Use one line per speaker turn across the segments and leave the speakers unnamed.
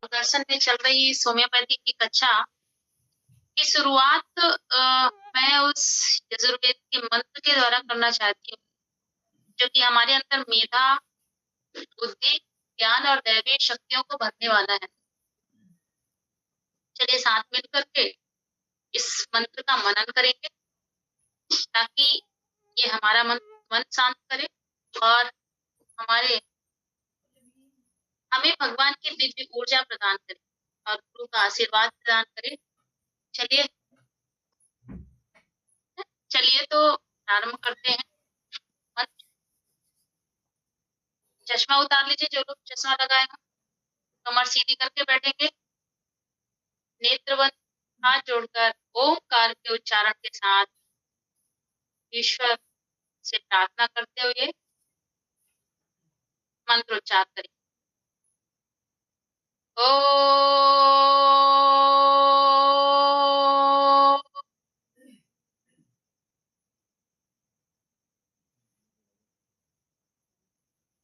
दूरदर्शन में चल रही होम्योपैथी की कक्षा की शुरुआत मैं उस यजुर्वेद के मंत्र के द्वारा करना चाहती हूँ, जो कि हमारे अंदर मेधा, बुद्धि, ज्ञान और दैवीय शक्तियों को भरने वाला है। चलिए साथ मिल करके इस मंत्र का मनन करेंगे, ताकि ये हमारा मन शांत करे और हमें भगवान की दिव्य ऊर्जा प्रदान करे और गुरु का आशीर्वाद प्रदान करे। चलिए चलिए तो प्रारंभ करते हैं। चश्मा उतार लीजिए, जो लोग चश्मा लगाए हैं। कमर सीधी करके बैठेंगे, नेत्र बंद, हाथ जोड़कर ओमकार के उच्चारण के साथ ईश्वर से प्रार्थना करते हुए मंत्रोच्चार करें। ओ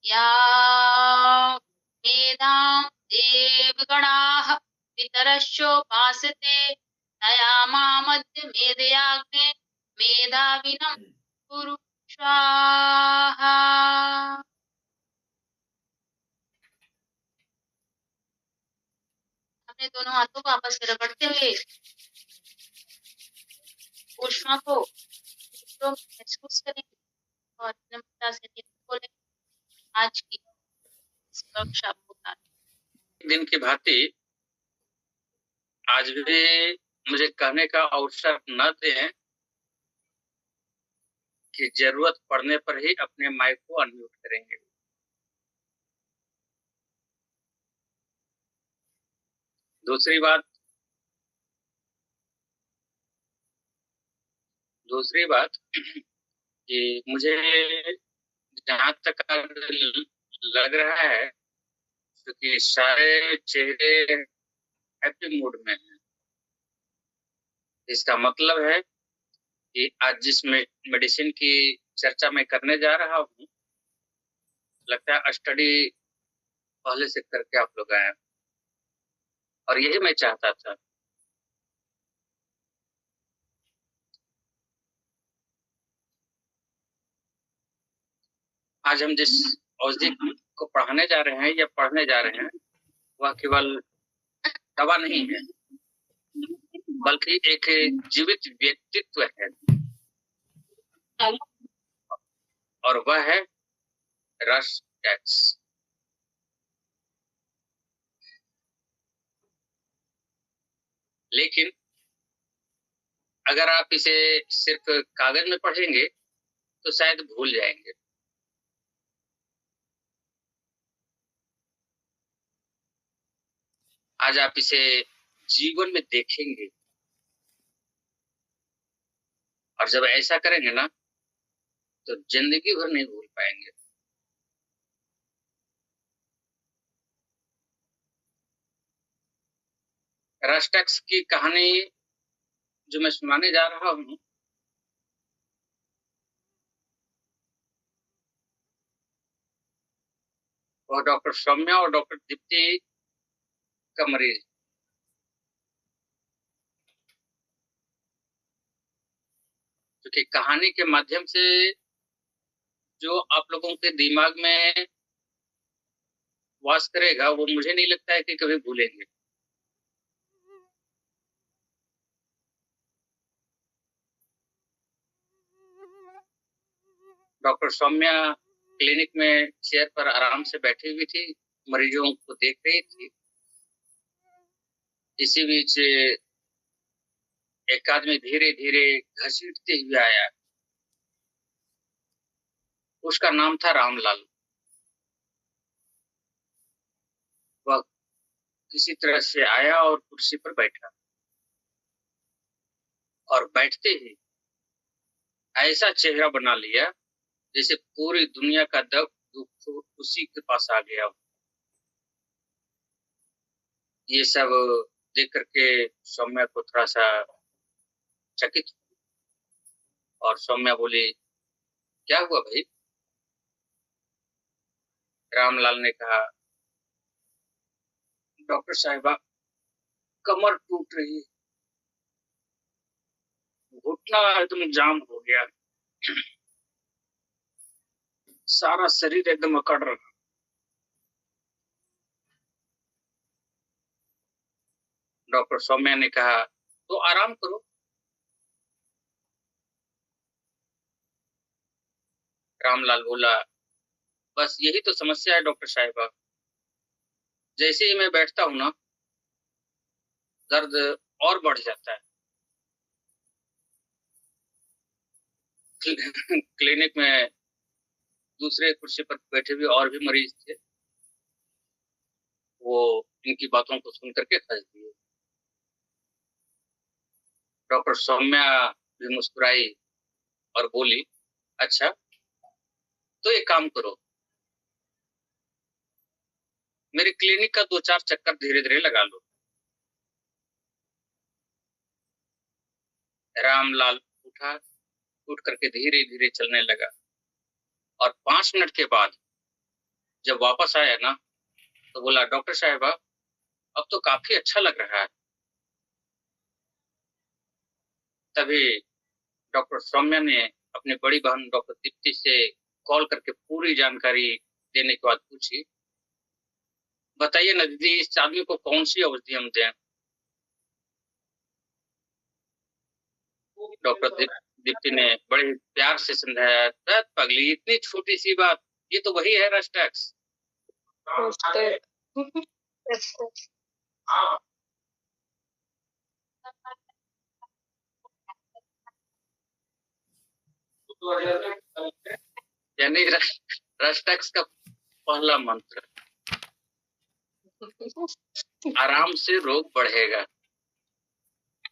या मेधां देवगणाः पितरश्चोपासते तया मामद्य मेधयाग्ने मेधाविनं कुरु स्वाहा। अपने दोनों हाथों को आपस में रगड़ते हुए ऊष्मा को महसूस करेंगे और विनम्रता से नेत्र खोलेंगे। आज की वर्कशॉप होता
दिन की भांति आज भी मुझे कहने का अवसर न दें कि जरूरत पड़ने पर ही अपने माइक को अनम्यूट करेंगे। दूसरी बात कि मुझे जहाँ तक लग रहा है क्योंकि सारे चेहरे हैप्पी मूड में हैं, इसका मतलब है कि आज जिस मेडिसिन की चर्चा मैं करने जा रहा हूँ, लगता है स्टडी पहले से करके आप लोग आए और यही मैं चाहता था। आज हम जिस औषधि को पढ़ाने जा रहे हैं या पढ़ने जा रहे हैं, वह केवल दवा नहीं है, बल्कि एक जीवित व्यक्तित्व है और वह है रस टैक्स। लेकिन अगर आप इसे सिर्फ कागज में पढ़ेंगे तो शायद भूल जाएंगे। आज आप इसे जीवन में देखेंगे और जब ऐसा करेंगे ना तो जिंदगी भर नहीं भूल पाएंगे। रस टैक्स की कहानी जो मैं सुनाने जा रहा हूँ, वह डॉक्टर सौम्या और डॉक्टर दीप्ति का मरीज। क्योंकि कहानी के माध्यम से जो आप लोगों के दिमाग में वास करेगा वो मुझे नहीं लगता है कि कभी भूलेंगे। डॉक्टर सौम्या क्लिनिक में चेयर पर आराम से बैठी हुई थी, मरीजों को देख रही थी। इसी बीच एक आदमी धीरे धीरे घसीटते हुए आया। उसका नाम था रामलाल। वह किसी तरह से आया और कुर्सी पर बैठा और बैठते ही ऐसा चेहरा बना लिया जैसे पूरी दुनिया का दुख उसी के पास आ गया। ये सब देख करके सौम्या को थोड़ा सा चकित और सौम्या बोली, क्या हुआ भाई? रामलाल ने कहा, डॉक्टर साहिबा कमर टूट रही है, घुटना एकदम जाम हो गया, सारा शरीर एकदम अकड़ रहा। डॉक्टर सौम्या ने कहा तो आराम करो। रामलाल बोला बस यही तो समस्या है डॉक्टर साहिबा, जैसे ही मैं बैठता हूँ ना दर्द और बढ़ जाता है। क्लिनिक में दूसरे कुर्सी पर बैठे हुए और भी मरीज थे, वो इनकी बातों को सुन करके हंस दिए। डॉक्टर सौम्या भी मुस्कुराई और बोली अच्छा तो एक काम करो, मेरे क्लिनिक का 2-4 चक्कर धीरे धीरे लगा लो। रामलाल उठा, उठ करके धीरे धीरे चलने लगा और 5 मिनट के बाद जब वापस आया ना तो बोला डॉक्टर साहिबा अब तो काफी अच्छा लग रहा है। तभी डॉक्टर सौम्या ने अपनी बड़ी बहन डॉक्टर दीप्ति से कॉल करके पूरी जानकारी देने के बाद पूछी बताइए ना दीदी इस आदमी को कौन सी औषधि हम दें। डॉक्टर दीप्ति ने बड़े प्यार से समझाया पगली इतनी छोटी सी बात, ये तो वही है रेस्टेक्स। यानी रेस्टेक्स का पहला मंत्र आराम से रोग बढ़ेगा।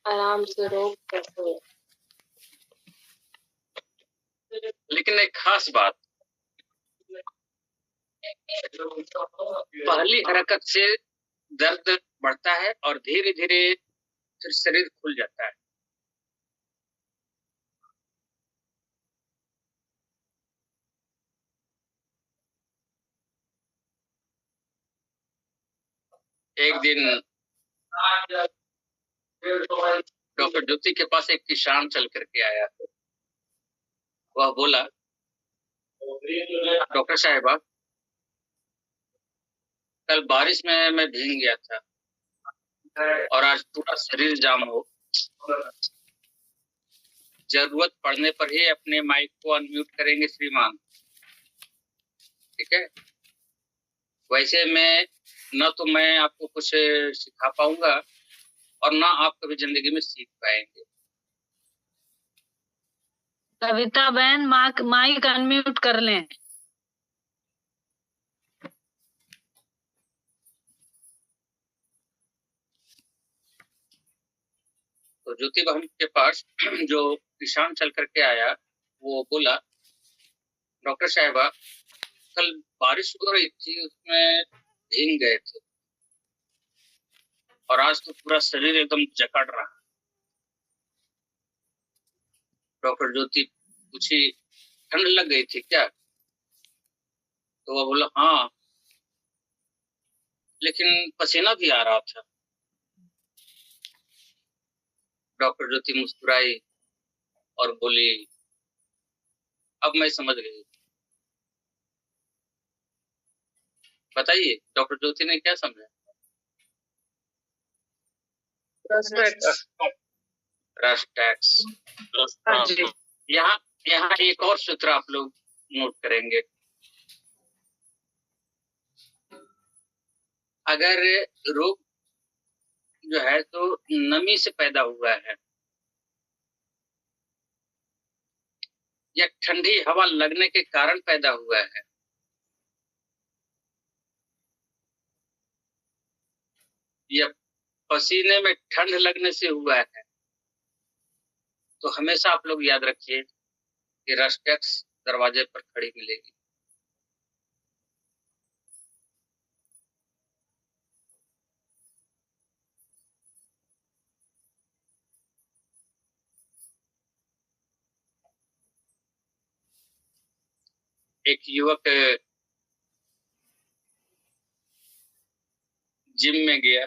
आराम से रोग बढ़ेगा।
लेकिन एक खास बात, पहली हरकत से दर्द बढ़ता है और धीरे धीरे फिर शरीर खुल जाता है। एक दिन डॉक्टर ज्योति के पास एक किसान चल करके आया, वह बोला डॉक्टर साहिबा कल बारिश में मैं भीग गया था और आज पूरा शरीर जाम हो, जरूरत पड़ने पर ही अपने माइक को अनम्यूट करेंगे श्रीमान, ठीक है। वैसे में न तो मैं आपको कुछ सिखा पाऊंगा और ना आप कभी जिंदगी में सीख पाएंगे।
कविता बहन माइक अनम्यूट कर लें।
तो ज्योति बहन के पास जो किसान चल करके आया वो बोला डॉक्टर साहिबा कल बारिश हो रही थी उसमें भीग गए थे और आज तो पूरा शरीर एकदम जकड़ रहा। डॉक्टर ज्योति पूछी ठंड लग गई थी क्या? तो वो बोला हाँ लेकिन पसीना भी आ रहा था। डॉक्टर ज्योति मुस्कुराई और बोली अब मैं समझ गई। बताइए डॉक्टर ज्योति ने क्या समझा? रेस्टेक्स। यहाँ यहाँ एक और सूत्र आप लोग नोट करेंगे, अगर रोग जो है तो नमी से पैदा हुआ है या ठंडी हवा लगने के कारण पैदा हुआ है या पसीने में ठंड लगने से हुआ है, तो हमेशा आप लोग याद रखिए कि रेस्टेक्स दरवाजे पर खड़ी मिलेगी। एक युवक जिम में गया,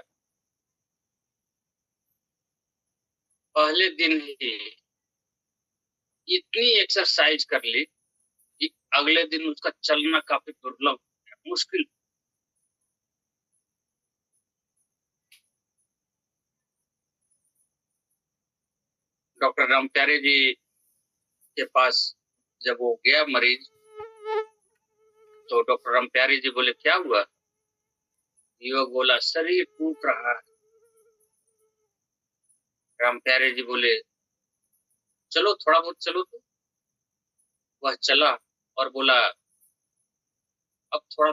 पहले दिन ही इतनी एक्सरसाइज कर ली कि अगले दिन उसका चलना काफी दुर्लभ, मुश्किल। डॉक्टर राम प्यारे जी के पास जब वो गया मरीज, तो डॉक्टर राम प्यारे जी बोले क्या हुआ? युवक बोला शरीर टूट रहा है। राम प्यारे जी बोले चलो थोड़ा बहुत चलो। तो वह चला और बोला अब थोड़ा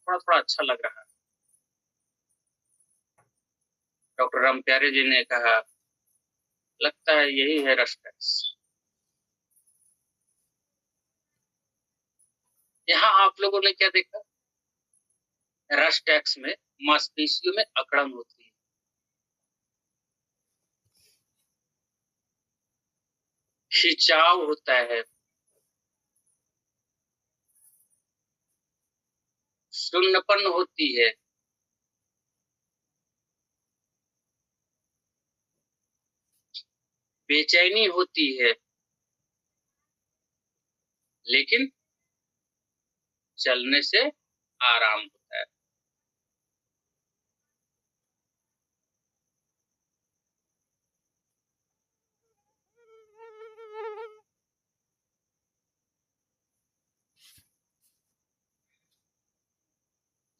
थोड़ा अच्छा लग रहा है। डॉक्टर राम प्यारे जी ने कहा लगता है यही है रश टैक्स। यहाँ आप लोगों ने क्या देखा? रश टैक्स में मांसपेशियों में अकड़न होती है, खिंचाव होता है, सुन्नपन होती है, बेचैनी होती है, लेकिन चलने से आराम होता है।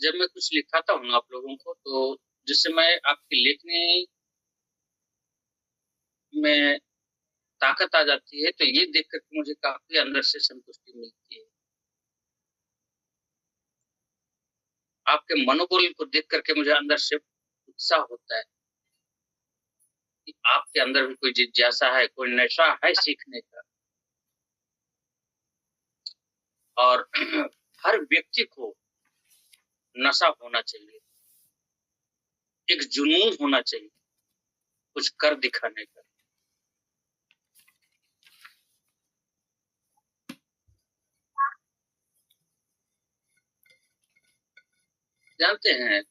जब मैं कुछ लिखाता हूँ आप लोगों को, तो जिस समय आपकी लेखनी में ताकत आ जाती है, तो ये देख करके मुझे काफी अंदर से संतुष्टि मिलती है। आपके मनोबल को देख करके मुझे अंदर से उत्साह होता है कि आपके अंदर भी कोई जिज्ञासा है, कोई नशा है सीखने का। और हर व्यक्ति को नशा होना चाहिए, एक जुनून होना चाहिए कुछ कर दिखाने का। जानते हैं,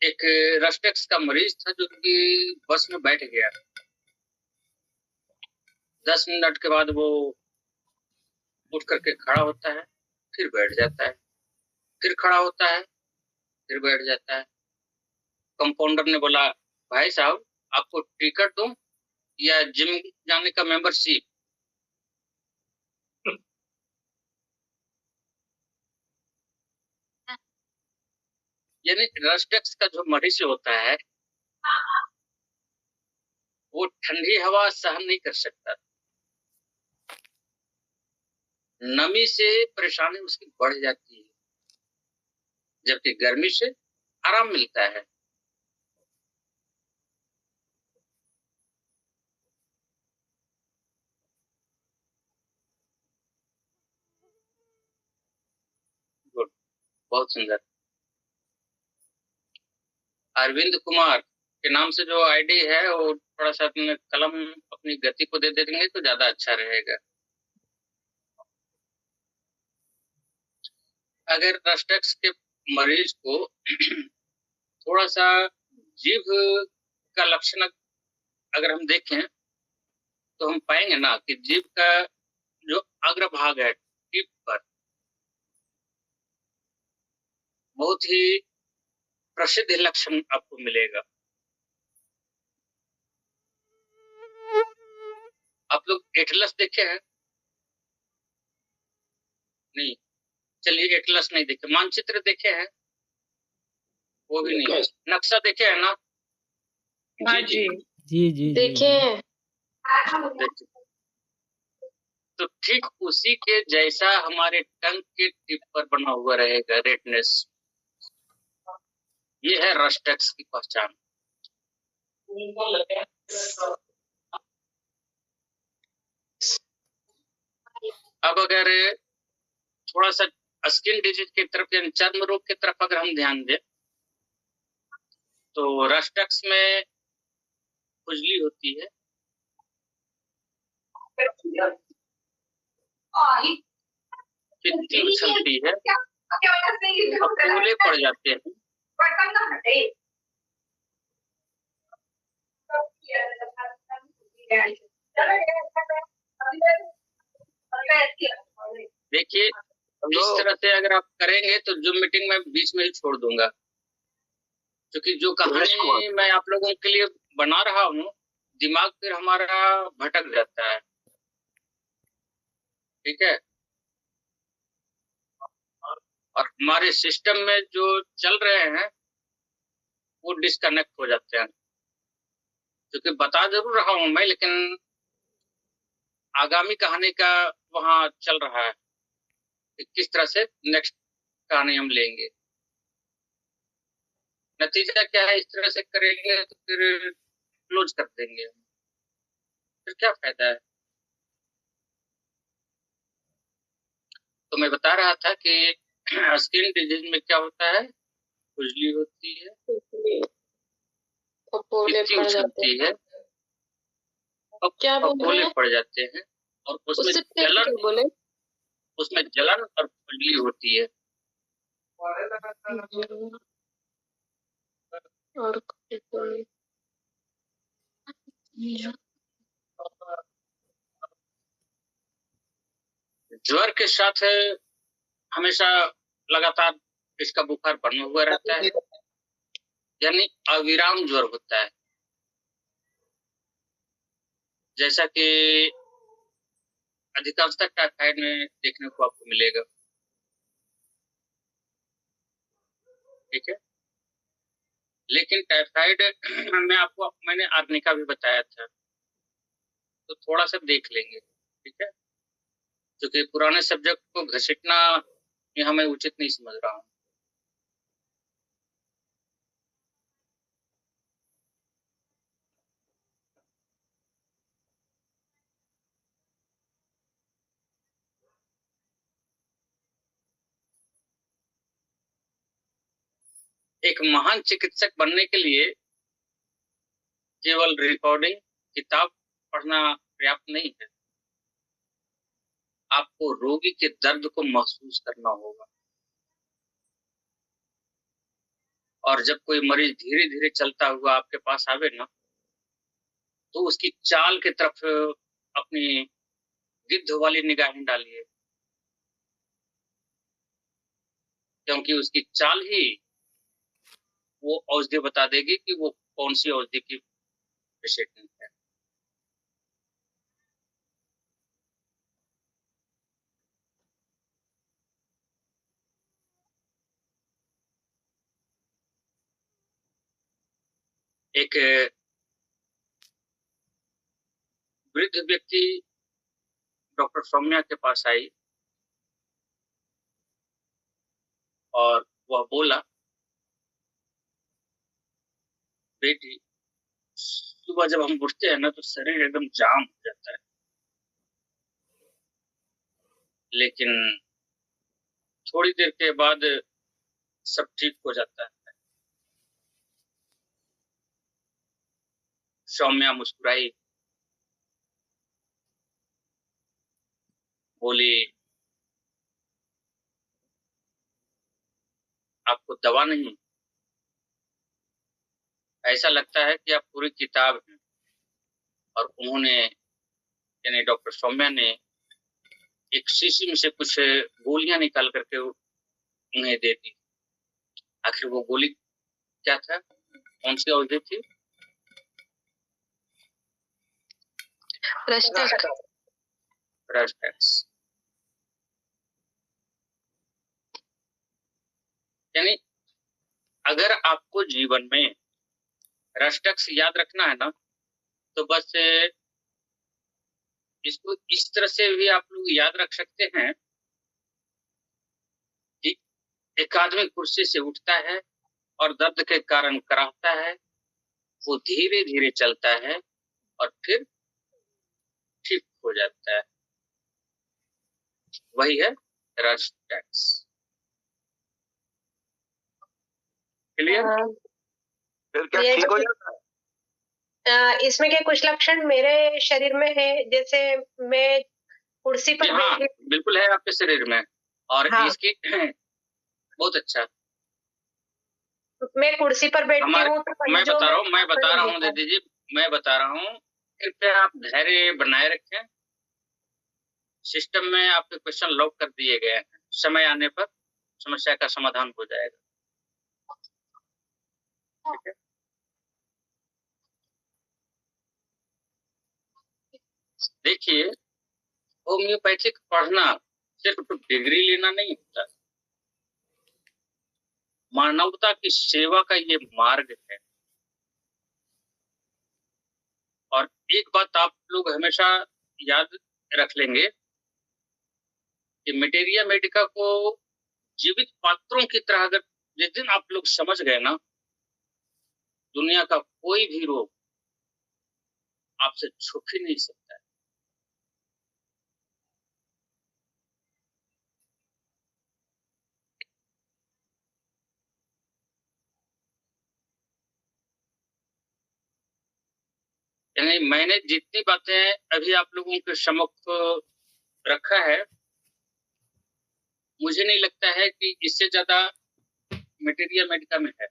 एक रस्टेक्स का मरीज था जो कि बस में बैठ गया, 10 मिनट के बाद वो उठ करके खड़ा होता है, फिर बैठ जाता है, फिर खड़ा होता है, फिर बैठ जाता है। कंपाउंडर ने बोला भाई साहब आपको टिकट दूं या जिम जाने का मेंबरशिप? यानी रस्टेक्स का जो मरीज होता है वो ठंडी हवा सहन नहीं कर सकता, नमी से परेशानी उसकी बढ़ जाती है, जबकि गर्मी से आराम मिलता है। गुड, बहुत सुंदर। अरविंद कुमार के नाम से जो आईडी है वो थोड़ा सा अपने कलम अपनी गति को दे देंगे तो ज्यादा अच्छा रहेगा। अगर रस्टेक्स के मरीज को थोड़ा सा जीभ का लक्षण अगर हम देखें तो हम पाएंगे ना कि जीभ का जो अग्रभाग है टिप पर बहुत ही प्रसिद्ध लक्षण आपको मिलेगा। आप लोग एटलस देखे हैं? नहीं, चलिए एटलस नहीं देखे, मानचित्र देखे हैं? वो भी नहीं। नक्शा देखे है ना?
हाँ जी
जी जी
देखे हैं।
तो ठीक उसी के जैसा हमारे टंग के टिप पर बना हुआ रहेगा रेडनेस। ये है रस्टेक्स की पहचान। अब अगर थोड़ा सा स्किन डिजीज की तरफ यानी चर्म रोग की तरफ अगर हम ध्यान दें तो रस्टेक्स में खुजली होती है, पित्ती उछलती है, फफोले पड़ जाते हैं। देखिए, इस तरह से अगर आप करेंगे तो जूम मीटिंग में बीच में ही छोड़ दूंगा, क्योंकि जो कहानी मैं आप लोगों के लिए बना रहा हूँ, दिमाग फिर हमारा भटक जाता है। ठीक है, और हमारे सिस्टम में जो चल रहे हैं वो डिस्कनेक्ट हो जाते हैं। क्योंकि बता जरूर रहा हूं मैं, लेकिन आगामी कहानी का वहां चल रहा है कि किस तरह से नेक्स्ट कहानी हम लेंगे। नतीजा क्या है, इस तरह से करेंगे तो फिर क्लोज कर देंगे, फिर क्या फायदा है। तो मैं बता रहा था कि स्किन डिजीज में क्या होता है, खुजली होती है,
फफोले
पित्ती
पड़ जाते
उछलती है, और
क्या बोल रहे
फफोले
हैं?
पड़ जाते हैं, और उसमें
उससे पहले
जलन,
क्या बोले?
उसमें जलन और खुजली होती है।
और कोई-
ज्वर के साथ हमेशा लगातार इसका बुखार बना हुआ रहता है, यानी अविराम ज्वर होता है। जैसा कि अधिकांशतः टाइफाइड में देखने को आपको मिलेगा। ठीक है, लेकिन टाइफाइड में आपको मैंने आर्निका भी बताया था, तो थोड़ा सा देख लेंगे। ठीक है, क्योंकि पुराने सब्जेक्ट को घसीटना यहाँ मैं उचित नहीं समझ रहा हूँ। एक महान चिकित्सक बनने के लिए केवल रिकॉर्डिंग किताब पढ़ना पर्याप्त नहीं है, आपको रोगी के दर्द को महसूस करना होगा। और जब कोई मरीज धीरे धीरे चलता हुआ आपके पास आवे ना, तो उसकी चाल की तरफ अपनी गिद्ध वाली निगाहें डालिए, क्योंकि उसकी चाल ही वो औषधि बता देगी कि वो कौन सी औषधि की पेशेंट है। एक वृद्ध व्यक्ति डॉक्टर सौम्या के पास आई और वह बोला, बेटी, सुबह जब हम उठते हैं ना तो शरीर एकदम जाम हो जाता है, लेकिन थोड़ी देर के बाद सब ठीक हो जाता है। सौम्या मुस्कुराई, बोली, आपको दवा नहीं, ऐसा लगता है कि आप पूरी किताब हैं। और उन्होंने, यानी डॉक्टर सौम्या ने, एक शीशी में से कुछ गोलियां निकाल करके उन्हें दे दी। आखिर वो गोली क्या था, कौन सी औषधि थी? रेस्टेक्स। यानी अगर आपको जीवन में रेस्टेक्स याद रखना है ना, तो बस इसको इस तरह से भी आप लोग याद रख सकते हैं कि एक आदमी कुर्सी से उठता है और दर्द के कारण कराहता है, वो धीरे धीरे चलता है और फिर ठीक हो जाता है। वही है रेस्टेक्स। क्लियर?
फिर क्या ठीक हो जाता है? इसमें के कुछ लक्षण मेरे शरीर में है, जैसे मैं कुर्सी पर
हाँ,
बैठी।
बिल्कुल है आपके शरीर में। और
हाँ।
इसकी बहुत अच्छा।
मैं कुर्सी पर बैठती
हमारे
हूँ तो
मैं बता रहा हूँ
पंजों
दीदी जी, मैं बता रहा हूँ, कृपया आप धैर्य बनाए रखें। सिस्टम में आपके क्वेश्चन लॉक कर दिए गए हैं, समय आने पर समस्या का समाधान हो जाएगा। ठीक है, देखिए, होम्योपैथिक पढ़ना सिर्फ तो डिग्री लेना नहीं होता, मानवता की सेवा का ये मार्ग है। और एक बात आप लोग हमेशा याद रख लेंगे कि मटेरिया मेडिका को जीवित पात्रों की तरह अगर जिस दिन आप लोग समझ गए ना, दुनिया का कोई भी रोग आपसे छुप ही नहीं सकता है। यानी मैंने जितनी बातें अभी आप लोगों के सम्मुख रखा है, मुझे नहीं लगता है कि इससे ज्यादा मटेरिया मेडिका में है,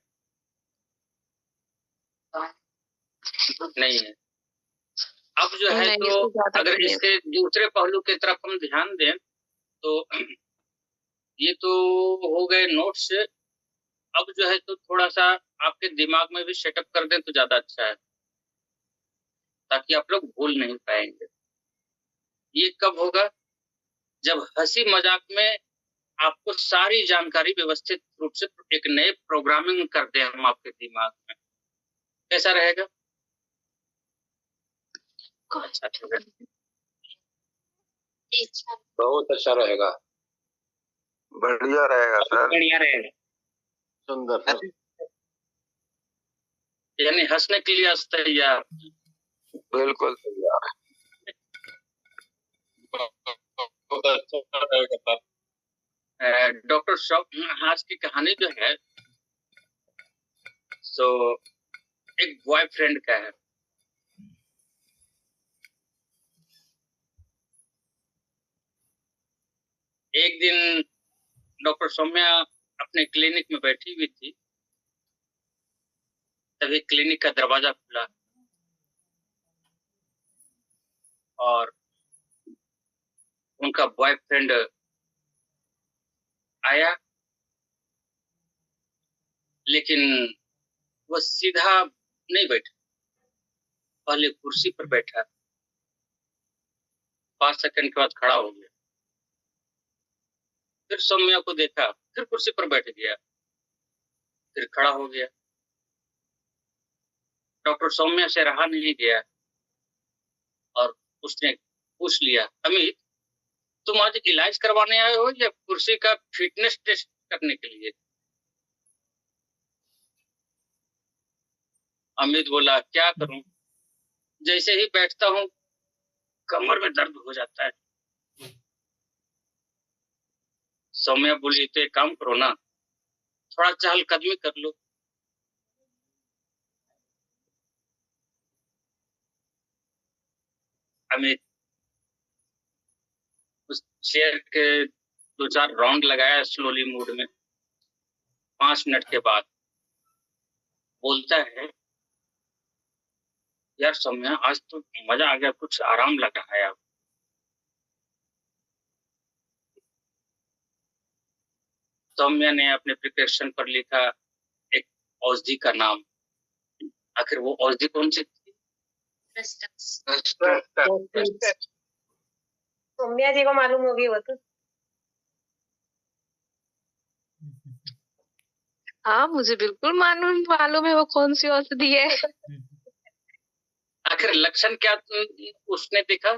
नहीं है। अब जो है
नहीं,
तो
इससे ज्यादा
अगर
नहीं है।
इसके दूसरे पहलू की तरफ हम ध्यान दें तो ये तो हो गए नोट्स। अब जो है तो थोड़ा सा आपके दिमाग में भी सेटअप कर दें तो ज्यादा अच्छा है, ताकि आप लोग भूल नहीं पाएंगे। ये कब होगा? जब हंसी मजाक में आपको सारी जानकारी व्यवस्थित रूप से एक नए प्रोग्रामिंग कर दें हम आपके दिमाग में, कैसा रहेगा? अच्छा रहेगा,
बहुत अच्छा रहेगा, बढ़िया रहेगा सर,
बढ़िया रहेगा,
सुंदर।
यानी हंसने के लिए हंसते ही आप।
बिल्कुल तैयार, बहुत अच्छा रहेगा सर।
डॉक्टर हास की कहानी जो है सो एक बॉयफ्रेंड का है। एक दिन डॉक्टर सौम्या अपने क्लिनिक में बैठी हुई थी, तभी क्लिनिक का दरवाजा खुला और उनका बॉयफ्रेंड आया, लेकिन वो सीधा नहीं बैठा, पहले कुर्सी पर बैठा, 5 सेकंड के बाद खड़ा हो गया, फिर सौम्या को देखा, फिर कुर्सी पर बैठ गया, फिर खड़ा हो गया। डॉक्टर सौम्या से रहा नहीं गया और उसने पूछ लिया, अमित तुम आज इलाज करवाने आए हो या कुर्सी का फिटनेस टेस्ट करने के लिए? अमित बोला, क्या करूं, जैसे ही बैठता हूं कमर में दर्द हो जाता है। सौम्या बोली, तो एक काम करो ना, थोड़ा चहलकदमी कर लो। अमित उस चेयर के 2-4 राउंड लगाया स्लोली मूड में। 5 मिनट के बाद बोलता है, यार सौम्या आज तो मजा आ गया, कुछ आराम लग रहा है अब। सौम्या ने अपने प्रिपरेशन पर लिखा एक औषधि का नाम। आखिर वो औषधि कौन सी थी?
सौम्या जी को मालूम होगी वो तो।
हाँ, मुझे बिल्कुल मालूम है वो कौन सी औषधि है।
आखिर लक्षण क्या उसने देखा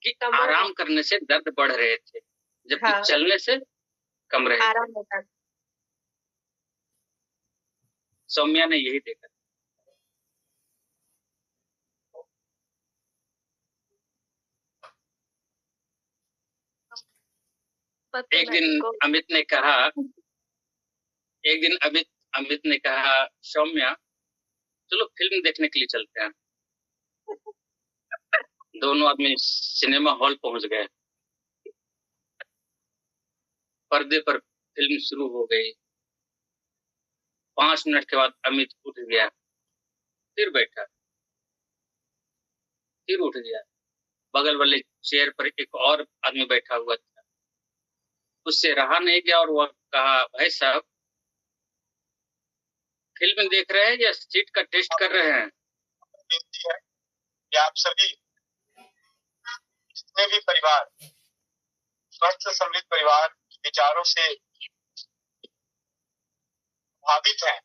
कि आराम करने से दर्द बढ़ रहे थे, जबकि
हाँ,
चलने से कम रहे थे।
आराम होता है।
सौम्या ने यही देखा। एक दिन अमित ने कहा, अमित ने कहा, सौम्या चलो फिल्म देखने के लिए चलते हैं। दोनों आदमी सिनेमा हॉल पहुंच गए। पर्दे पर फिल्म शुरू हो गई। 5 मिनट के बाद अमित उठ गया, फिर बैठा, फिर उठ गया। बगल वाले चेयर पर एक और आदमी बैठा हुआ था, उससे रहा नहीं गया और वह कहा, भाई साहब फिल्म देख रहे हैं या सीट का टेस्ट कर रहे हैं?
बेनती है कि आप सभी जितने भी परिवार स्वस्थ समृद्ध परिवार विचारों से प्रभावित हैं,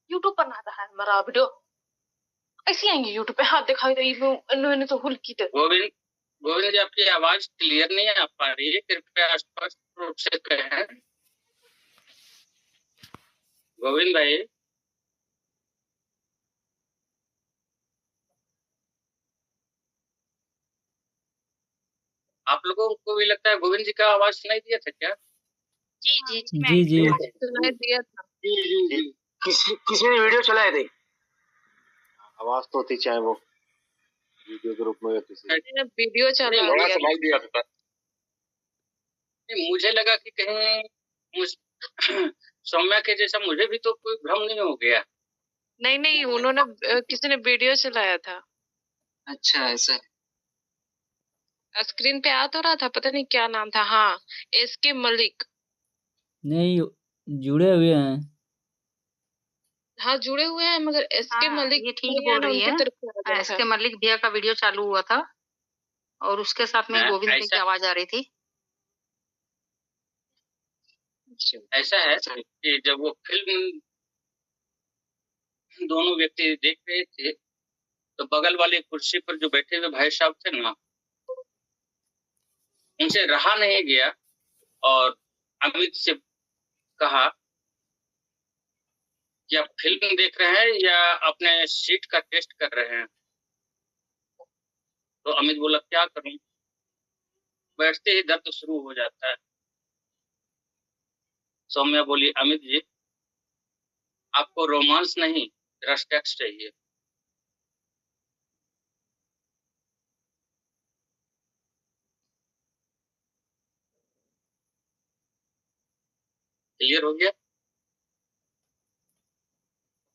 यूट्यूब पर ना आता है हमारा वीडियो ऐसे आएंगे यूट्यूब पे। हाँ दिखाई दे इन्होंने तो हुल की।
गोविंद जी, आपकी आवाज क्लियर नहीं आ पा रही है, कृपया स्पष्ट रूप से कहें। गोविंद भाई, आप लोगों को भी लगता है गोविंद जी का आवाज सुनाई दिया था क्या?
जी
सुनाई दिया था।
किसी ने वीडियो चलाए थे, आवाज तो थी, चाहे वो वीडियो के रूप में
मैंने वीडियो चला
दिया था।
मुझे लगा कि कहीं सौम्या के जैसा मुझे भी तो कोई भ्रम नहीं हो गया।
नहीं उन्होंने किसी ने वीडियो चलाया था।
अच्छा, ऐसा
स्क्रीन पे आ तो रहा था, पता नहीं क्या नाम था। हाँ, एसके मलिक।
नहीं, जुड़े हुए हैं।
हाँ जुड़े हुए हैं, मगर एसके मलिक
ये ठीक बोल रही है। एसके मलिक भैया का वीडियो चालू हुआ था और उसके साथ में गोविंद भाई की आवाज आ रही थी।
ऐसा है कि जब वो फिल्म दोनों व्यक्ति देख रहे थे तो बगल वाली कुर्सी पर जो बैठे हुए भाई साहब थे ना, उनसे रहा नहीं गया और अमित से कहा कि आप फिल्म देख रहे हैं या अपने सीट का टेस्ट कर रहे हैं? तो अमित बोला, क्या करूं, बैठते ही दर्द शुरू हो जाता है। सौम्या बोली, अमित जी आपको रोमांस नहीं, रश टेक्स्ट चाहिए। क्लियर हो गया?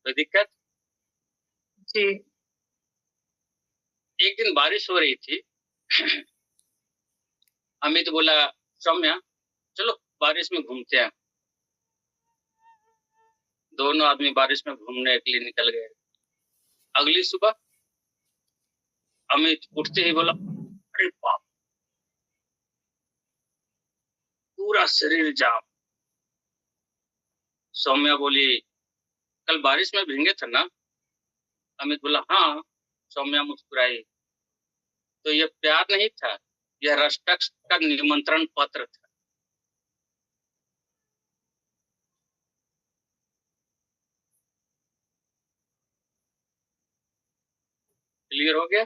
कोई दिक्कत?
जी।
एक दिन बारिश हो रही थी। अमित बोला, सौम्या चलो बारिश में घूमते हैं। दोनों आदमी बारिश में घूमने के लिए निकल गए। अगली सुबह अमित उठते ही बोला, अरे बाप, पूरा शरीर जाम। सौम्या बोली, कल बारिश में भीगे थे ना? अमित बोला, हाँ। सौम्या मुस्कुराई, तो यह प्यार नहीं था, यह राष्ट्रपति का निमंत्रण पत्र था। क्लियर हो गया?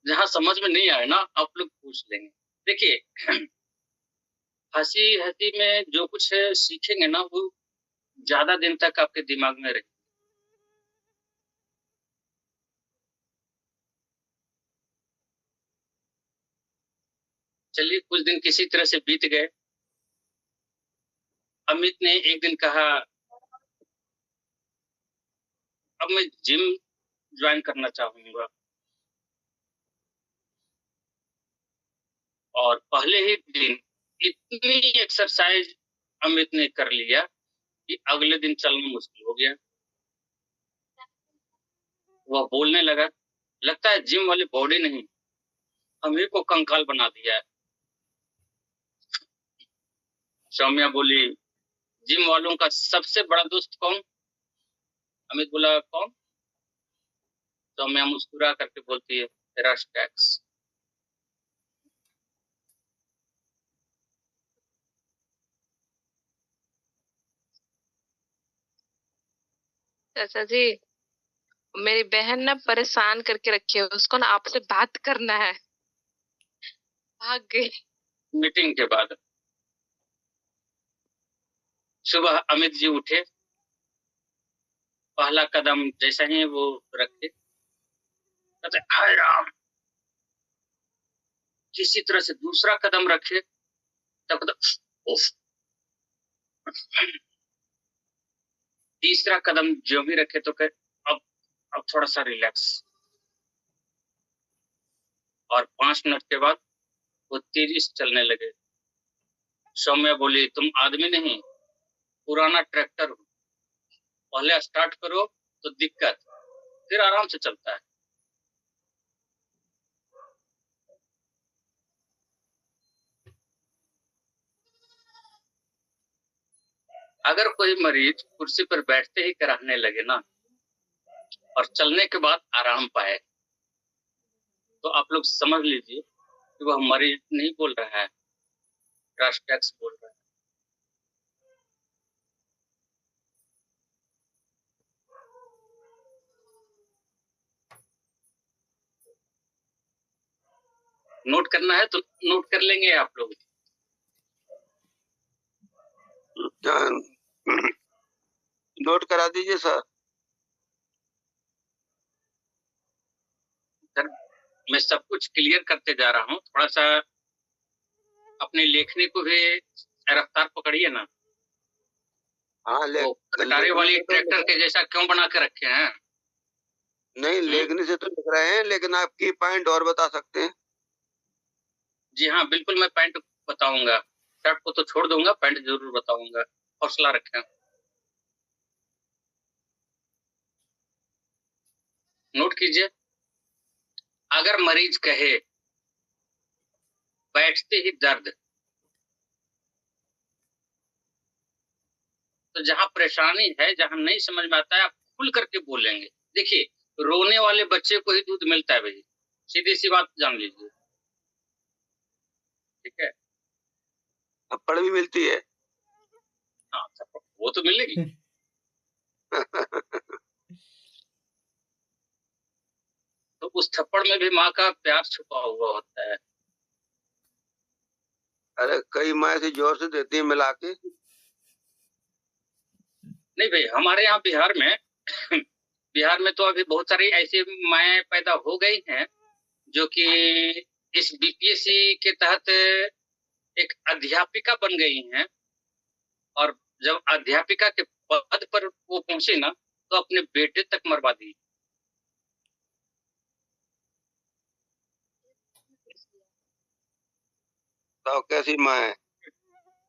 जहां समझ में नहीं आए ना, आप लोग पूछ लेंगे। देखिए, हंसी हंसी में जो कुछ सीखेंगे ना, वो ज्यादा दिन तक आपके दिमाग में रहे। चलिए, कुछ दिन किसी तरह से बीत गए। अमित ने एक दिन कहा, अब मैं जिम ज्वाइन करना चाहूंगा। और पहले ही दिन इतनी एक्सरसाइज अमित ने कर लिया कि अगले दिन चलना मुश्किल हो गया। वह बोलने लगा, लगता है जिम वाली बॉडी नहीं, हमें को कंकाल बना दिया है। सौम्या बोली, जिम वालों का सबसे बड़ा दोस्त कौन? अमित बोला, कौन? सौम्या मुस्कुरा करके बोलती है, रश टैक्स।
चाचा जी, मेरी बहन ना परेशान करके रखी है, उसको ना आपसे बात करना है। भाग गई।
मीटिंग के बाद सुबह अमित जी उठे, पहला कदम जैसा ही वो रखे, कहते हाय राम, किसी तरह से दूसरा कदम रखे तब उफ, तीसरा कदम जो भी रखे तो कहे अब थोड़ा सा रिलैक्स, और 5 मिनट के बाद वो तेजी से चलने लगे। सौम्या बोली तुम आदमी नहीं, पुराना ट्रैक्टर हो, पहले स्टार्ट करो तो दिक्कत, फिर आराम से चलता है। अगर कोई मरीज कुर्सी पर बैठते ही कराहने लगे ना और चलने के बाद आराम पाए, तो आप लोग समझ लीजिए कि वह मरीज नहीं बोल रहा है, क्रश टैक्स बोल रहा है। नोट करना है तो नोट कर लेंगे आप लोग।
नोट करा दीजिए सर।
सर मैं सब कुछ क्लियर करते जा रहा हूँ, थोड़ा सा अपनी लेखनी को भी रफ्तार पकड़िए ना।
हाँ,
खटारे वाली ट्रैक्टर के जैसा क्यों बना के रखे हैं?
नहीं, लेखनी से तो लिख रहे हैं, लेकिन आप की पॉइंट और बता सकते हैं।
जी हाँ बिल्कुल, मैं पॉइंट बताऊंगा, शर्ट को तो छोड़ दूंगा, पॉइंट जरूर बताऊंगा, हौसला रखें। नोट कीजिए, अगर मरीज कहे बैठते ही दर्द, तो जहां परेशानी है, जहां नहीं समझ में आता है, आप खुल करके बोलेंगे। देखिए, रोने वाले बच्चे को ही दूध मिलता है भाई, सीधी सी बात जान लीजिए, ठीक है।
थप्पड़ भी मिलती है।
हाँ वो तो मिलेगी। तो उस थप्पड़ में भी माँ का प्यार छुपा हुआ होता है।
अरे कई माँ से जोर से देती है मिला के।
नहीं भाई, हमारे यहाँ बिहार में बिहार में तो अभी बहुत सारी ऐसी माएँ पैदा हो गई हैं जो कि इस बीपीएससी के तहत एक अध्यापिका बन गई हैं, और जब अध्यापिका के पद पर वो पहुंची ना, तो अपने बेटे तक मरवा दी।
तो कैसी माँ है?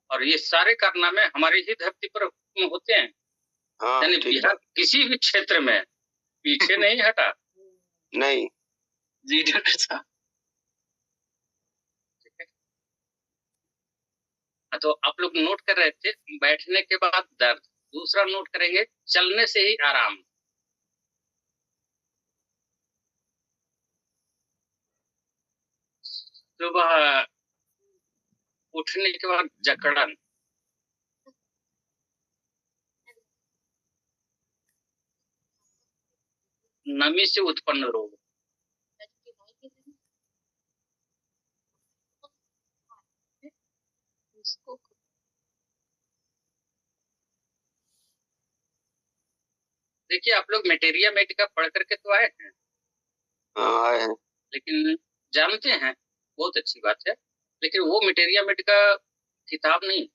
और ये सारे कारनामे हमारी ही धरती पर होते हैं।
हाँ,
यानी बिहार किसी भी क्षेत्र में पीछे नहीं हटा।
नहीं
जी डॉक्टर साहब। तो आप लोग नोट कर रहे थे बैठने के बाद दर्द, दूसरा नोट करेंगे चलने से ही आराम। सुबह उठने के बाद जकड़न, नमी से उत्पन्न रोग, देखिए आप लोग मेटेरिया मेडिका पढ़ करके तो आए हैं।
हाँ आए हैं,
लेकिन जानते हैं, बहुत अच्छी बात है, लेकिन वो मेटेरिया मेडिका किताब नहीं,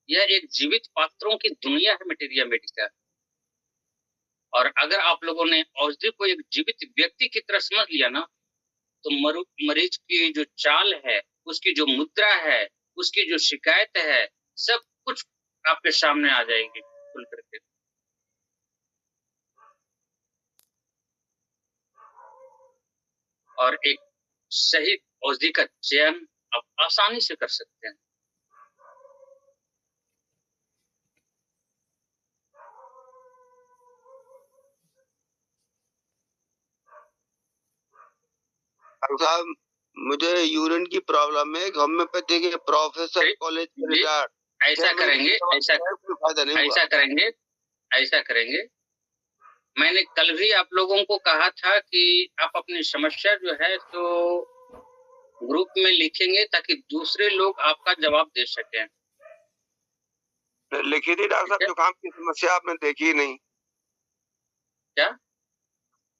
यह एक जीवित पात्रों की दुनिया है मेटेरिया मेडिका। और अगर आप लोगों ने औषधि को एक जीवित व्यक्ति की तरह समझ लिया ना, तो मरीज की जो चाल है, उसकी जो मुद्रा है, उसकी जो शिकायत है, सब कुछ आपके सामने आ जाएगी खुल करके। और एक सही औषधि का चयन आप आसानी से कर सकते हैं।
साहब मुझे यूरिन की प्रॉब्लम है, होम्योपैथी के प्रोफेसर कॉलेज के रिटायर्ड।
ऐसा करेंगे, ऐसा करेंगे, मैंने कल भी आप लोगों को कहा था कि आप अपनी समस्या जो है तो ग्रुप में लिखेंगे ताकि दूसरे लोग आपका जवाब दे सकें।
लिखी थी डॉक्टर साहब, जुकाम की समस्या आपने देखी नहीं?
क्या?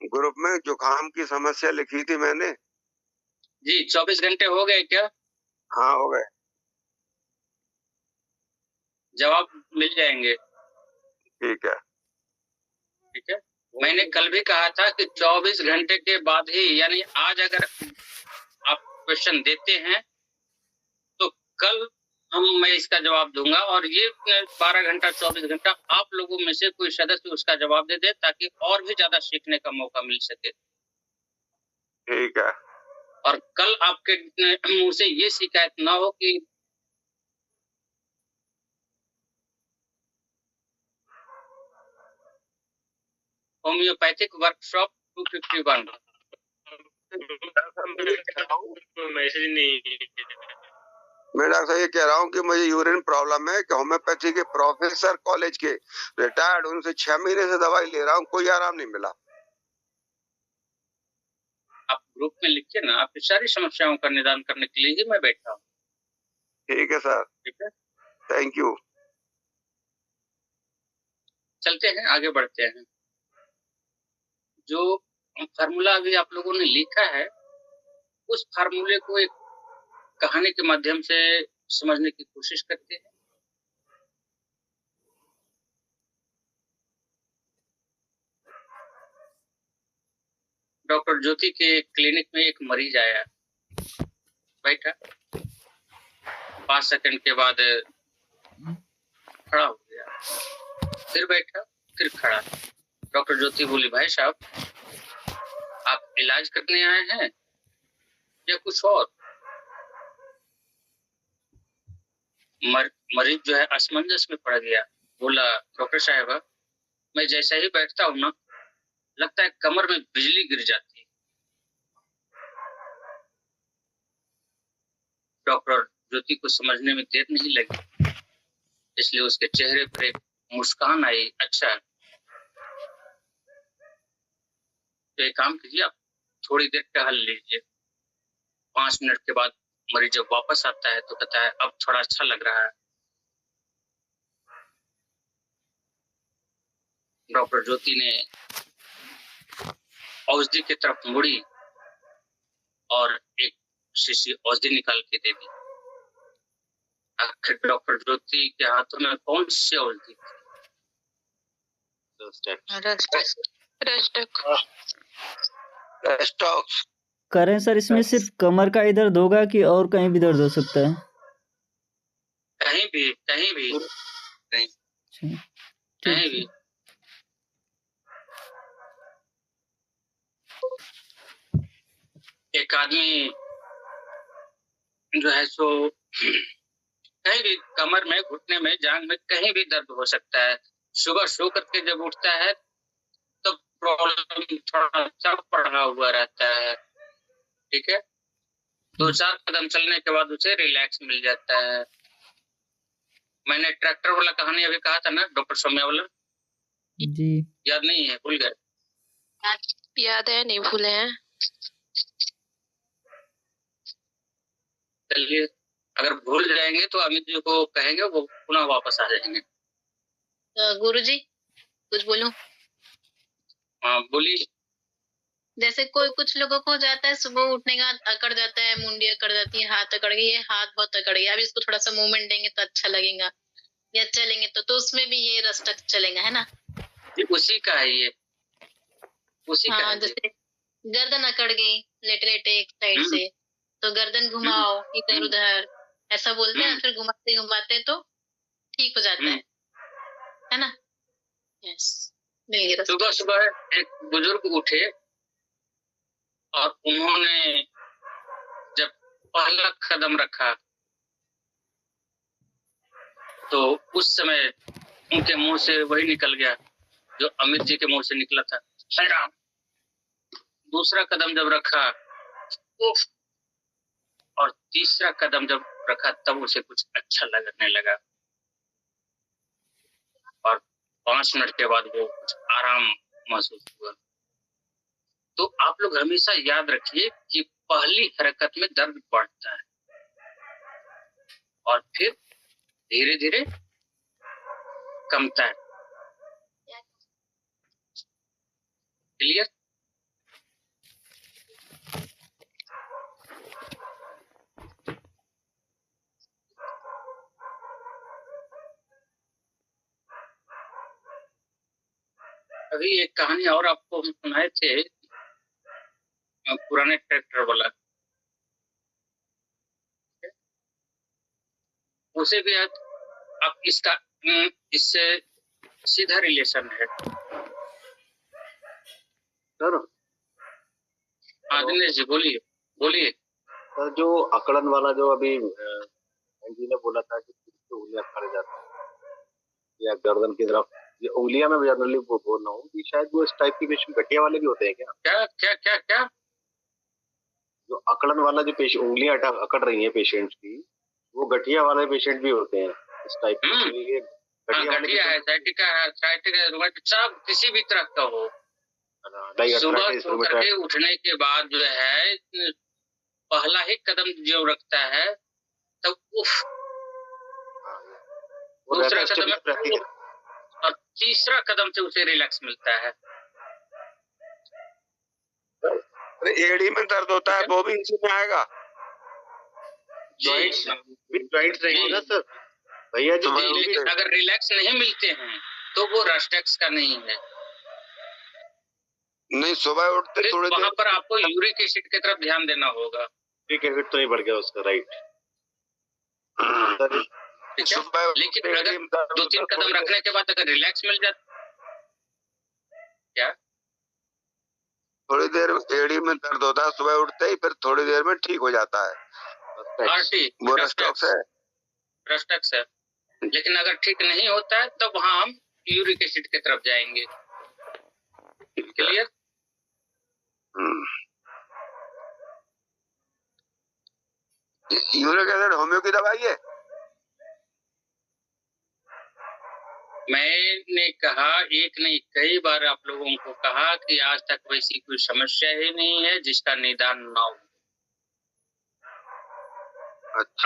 ग्रुप में जुकाम की समस्या लिखी थी मैंने।
जी 24 घंटे हो गए क्या?
हाँ हो गए।
जवाब मिल जाएंगे।
ठीक है।
ठीक है, मैंने कल भी कहा था कि 24 घंटे के बाद ही, यानी आज अगर आप क्वेश्चन देते हैं तो कल मैं इसका जवाब दूंगा, और ये 12 घंटा 24 घंटा आप लोगों में से कोई सदस्य उसका जवाब दे दे, ताकि और भी ज्यादा सीखने का मौका मिल सके।
ठीक है।
और कल आपके मुंह से ये शिकायत ना हो कि होम्योपैथिक वर्कशॉप 251
मैसेज नहीं।
मैं डॉक्टर साहब ये कह रहा हूँ कि मुझे यूरिन प्रॉब्लम है कि होम्योपैथी के प्रोफेसर कॉलेज के रिटायर्ड, उनसे 6 महीने से दवाई ले रहा हूँ, कोई आराम नहीं मिला।
आप ग्रुप में लिखिए ना, आपकी सारी समस्याओं का निदान करने के लिए ही मैं बैठा हूँ।
ठीक है सर।
ठीक है,
थैंक यू।
चलते हैं, आगे बढ़ते हैं। जो फार्मूला अभी आप लोगों ने लिखा है, उस फार्मूले को एक कहानी के माध्यम से समझने की कोशिश करते हैं। डॉक्टर ज्योति के क्लिनिक में एक मरीज आया, बैठा, 5 सेकंड के बाद खड़ा हो गया, फिर बैठा, फिर खड़ा। डॉक्टर ज्योति बोली, भाई साहब आप इलाज करने आए हैं या कुछ और? मरीज जो है असमंजस में पड़ गया, बोला, डॉक्टर साहब मैं जैसा ही बैठता हूँ ना, लगता है कमर में बिजली गिर जाती है। डॉक्टर ज्योति को समझने में देर नहीं लगी, इसलिए उसके चेहरे पर एक मुस्कान आई। अच्छा तो एक काम कीजिए, आप थोड़ी देर टहल लीजिए। 5 मिनट के बाद मरीज जब वापस आता है तो कहता है अब थोड़ा अच्छा लग रहा है। डॉक्टर ज्योति ने औषधि की तरफ मुड़ी और एक शीशी औषधि निकाल के दे दी। आखिर डॉक्टर ज्योति के हाथों में कौन सी औषधि थी?
करें सर, इसमें सिर्फ कमर का ही दर्द होगा कि और कहीं भी दर्द हो सकता है?
कहीं भी, कहीं भी, कहीं भी। एक आदमी जो है सो कहीं भी, कमर में, घुटने में, जांघ में, कहीं भी दर्द हो सकता है। सुबह सो करके जब उठता है तो प्रॉब्लम थोड़ा सा बढ़ा हुआ रहता है। ठीक है, 2-4 कदम चलने के बाद उसे रिलैक्स मिल जाता है। मैंने ट्रैक्टर वाला कहानी अभी कहा था ना, डॉक्टर सौम्या वाला,
जी
याद नहीं है? भूल गए?
याद है, नहीं भूले हैं।
चलिए, अगर भूल जाएंगे तो अमित जी को कहेंगे, वो पुनः वापस आ जाएंगे।
गुरुजी कुछ बोलूं?
हाँ बोलिए।
जैसे कोई कुछ लोगों को हो जाता है, सुबह उठने का अकड़ जाता है, मुंडी अकड़ जाती है, हाथ अकड़ गई है, हाथ बहुत अकड़ गया, अभी इसको थोड़ा सा मूवमेंट देंगे तो अच्छा लगेगा, या चलेंगे तो उसमें भी ये रस्टक चलेगा, है ना?
उसी का है ये, उसी का है।
जैसे गर्दन अकड़ गई, लेटे लेटे एक साइड से, तो गर्दन घुमाओ इधर उधर, ऐसा बोलते हैं, फिर घुमाते घुमाते तो ठीक हो जाता है ना? यस, मिल गया।
सुबह सुबह एक बुजुर्ग उठे और उन्होंने जब पहला कदम रखा तो उस समय उनके मुंह से वही निकल गया जो अमित जी के मुंह से निकला था, श्री राम। दूसरा कदम जब रखा, उफ, और तीसरा कदम जब रखा तब उसे कुछ अच्छा लगने लगा, और 5 मिनट के बाद वो कुछ आराम महसूस हुआ। तो आप लोग हमेशा याद रखिए कि पहली हरकत में दर्द बढ़ता है और फिर धीरे धीरे कमता है। क्लियर? अभी एक कहानी और आपको हम सुनाए थे, पुराने ट्रैक्टर वाला, उसे भी आप इसका इससे सीधा रिलेशन है।
सर
हाँ दिनेश जी बोलिए बोलिए।
सर जो अकड़न वाला जो अभी जी ने बोला था कि उंगलियां अकड़ जाती है या गर्दन की तरफ, ये उंगलियां में जनरली वो बोल रहा हूँ कि शायद वो इस टाइप के पेशेंट गठिया वाले भी होते हैं क्या?
क्या क्या क्या क्या?
जो अकड़न वाला जो पेशेंट उंगलियां अकड़ रही है पेशेंट की, वो गठिया वाले पेशेंट भी होते हैं इस टाइप के?
गठिया है, साइटिका है, सब किसी भी तरह का हो, सुबह सो करके उठने के बाद जो है पहला ही कदम जो रखता है तब दूसरा कदम और तीसरा कदम से उसे रिलैक्स मिलता है।
एड़ी में दर्द होता है वो भी इसी में आएगा?
जॉइंट्स रहेंगे ना सर भैया जी।
लेकिन अगर रिलैक्स नहीं मिलते हैं तो वो रस्टेक्स का नहीं है।
नहीं, सुबह उठते थोड़ी
वहां पर आपको यूरिक एसिड की तरफ ध्यान देना होगा।
यूरिक एसिड तो नहीं बढ़ गया उसका, राइट?
लेकिन अगर 2-3 कदम रखने के बाद अगर रिलैक्स मिल जाता, क्या
थोड़ी देर एड़ी में दर्द होता है सुबह उठते ही, फिर थोड़ी देर में ठीक हो जाता है। वो
रस्टेक्स है। लेकिन अगर ठीक नहीं होता है तब वहां हम यूरिक एसिड की तरफ जाएंगे। क्लियर?
यूरिक एसिड होम्यो की दवाई है?
मैंने कहा एक नहीं कई बार आप लोगों को कहा कि आज तक वैसी कोई समस्या ही नहीं है जिसका निदान ना हो।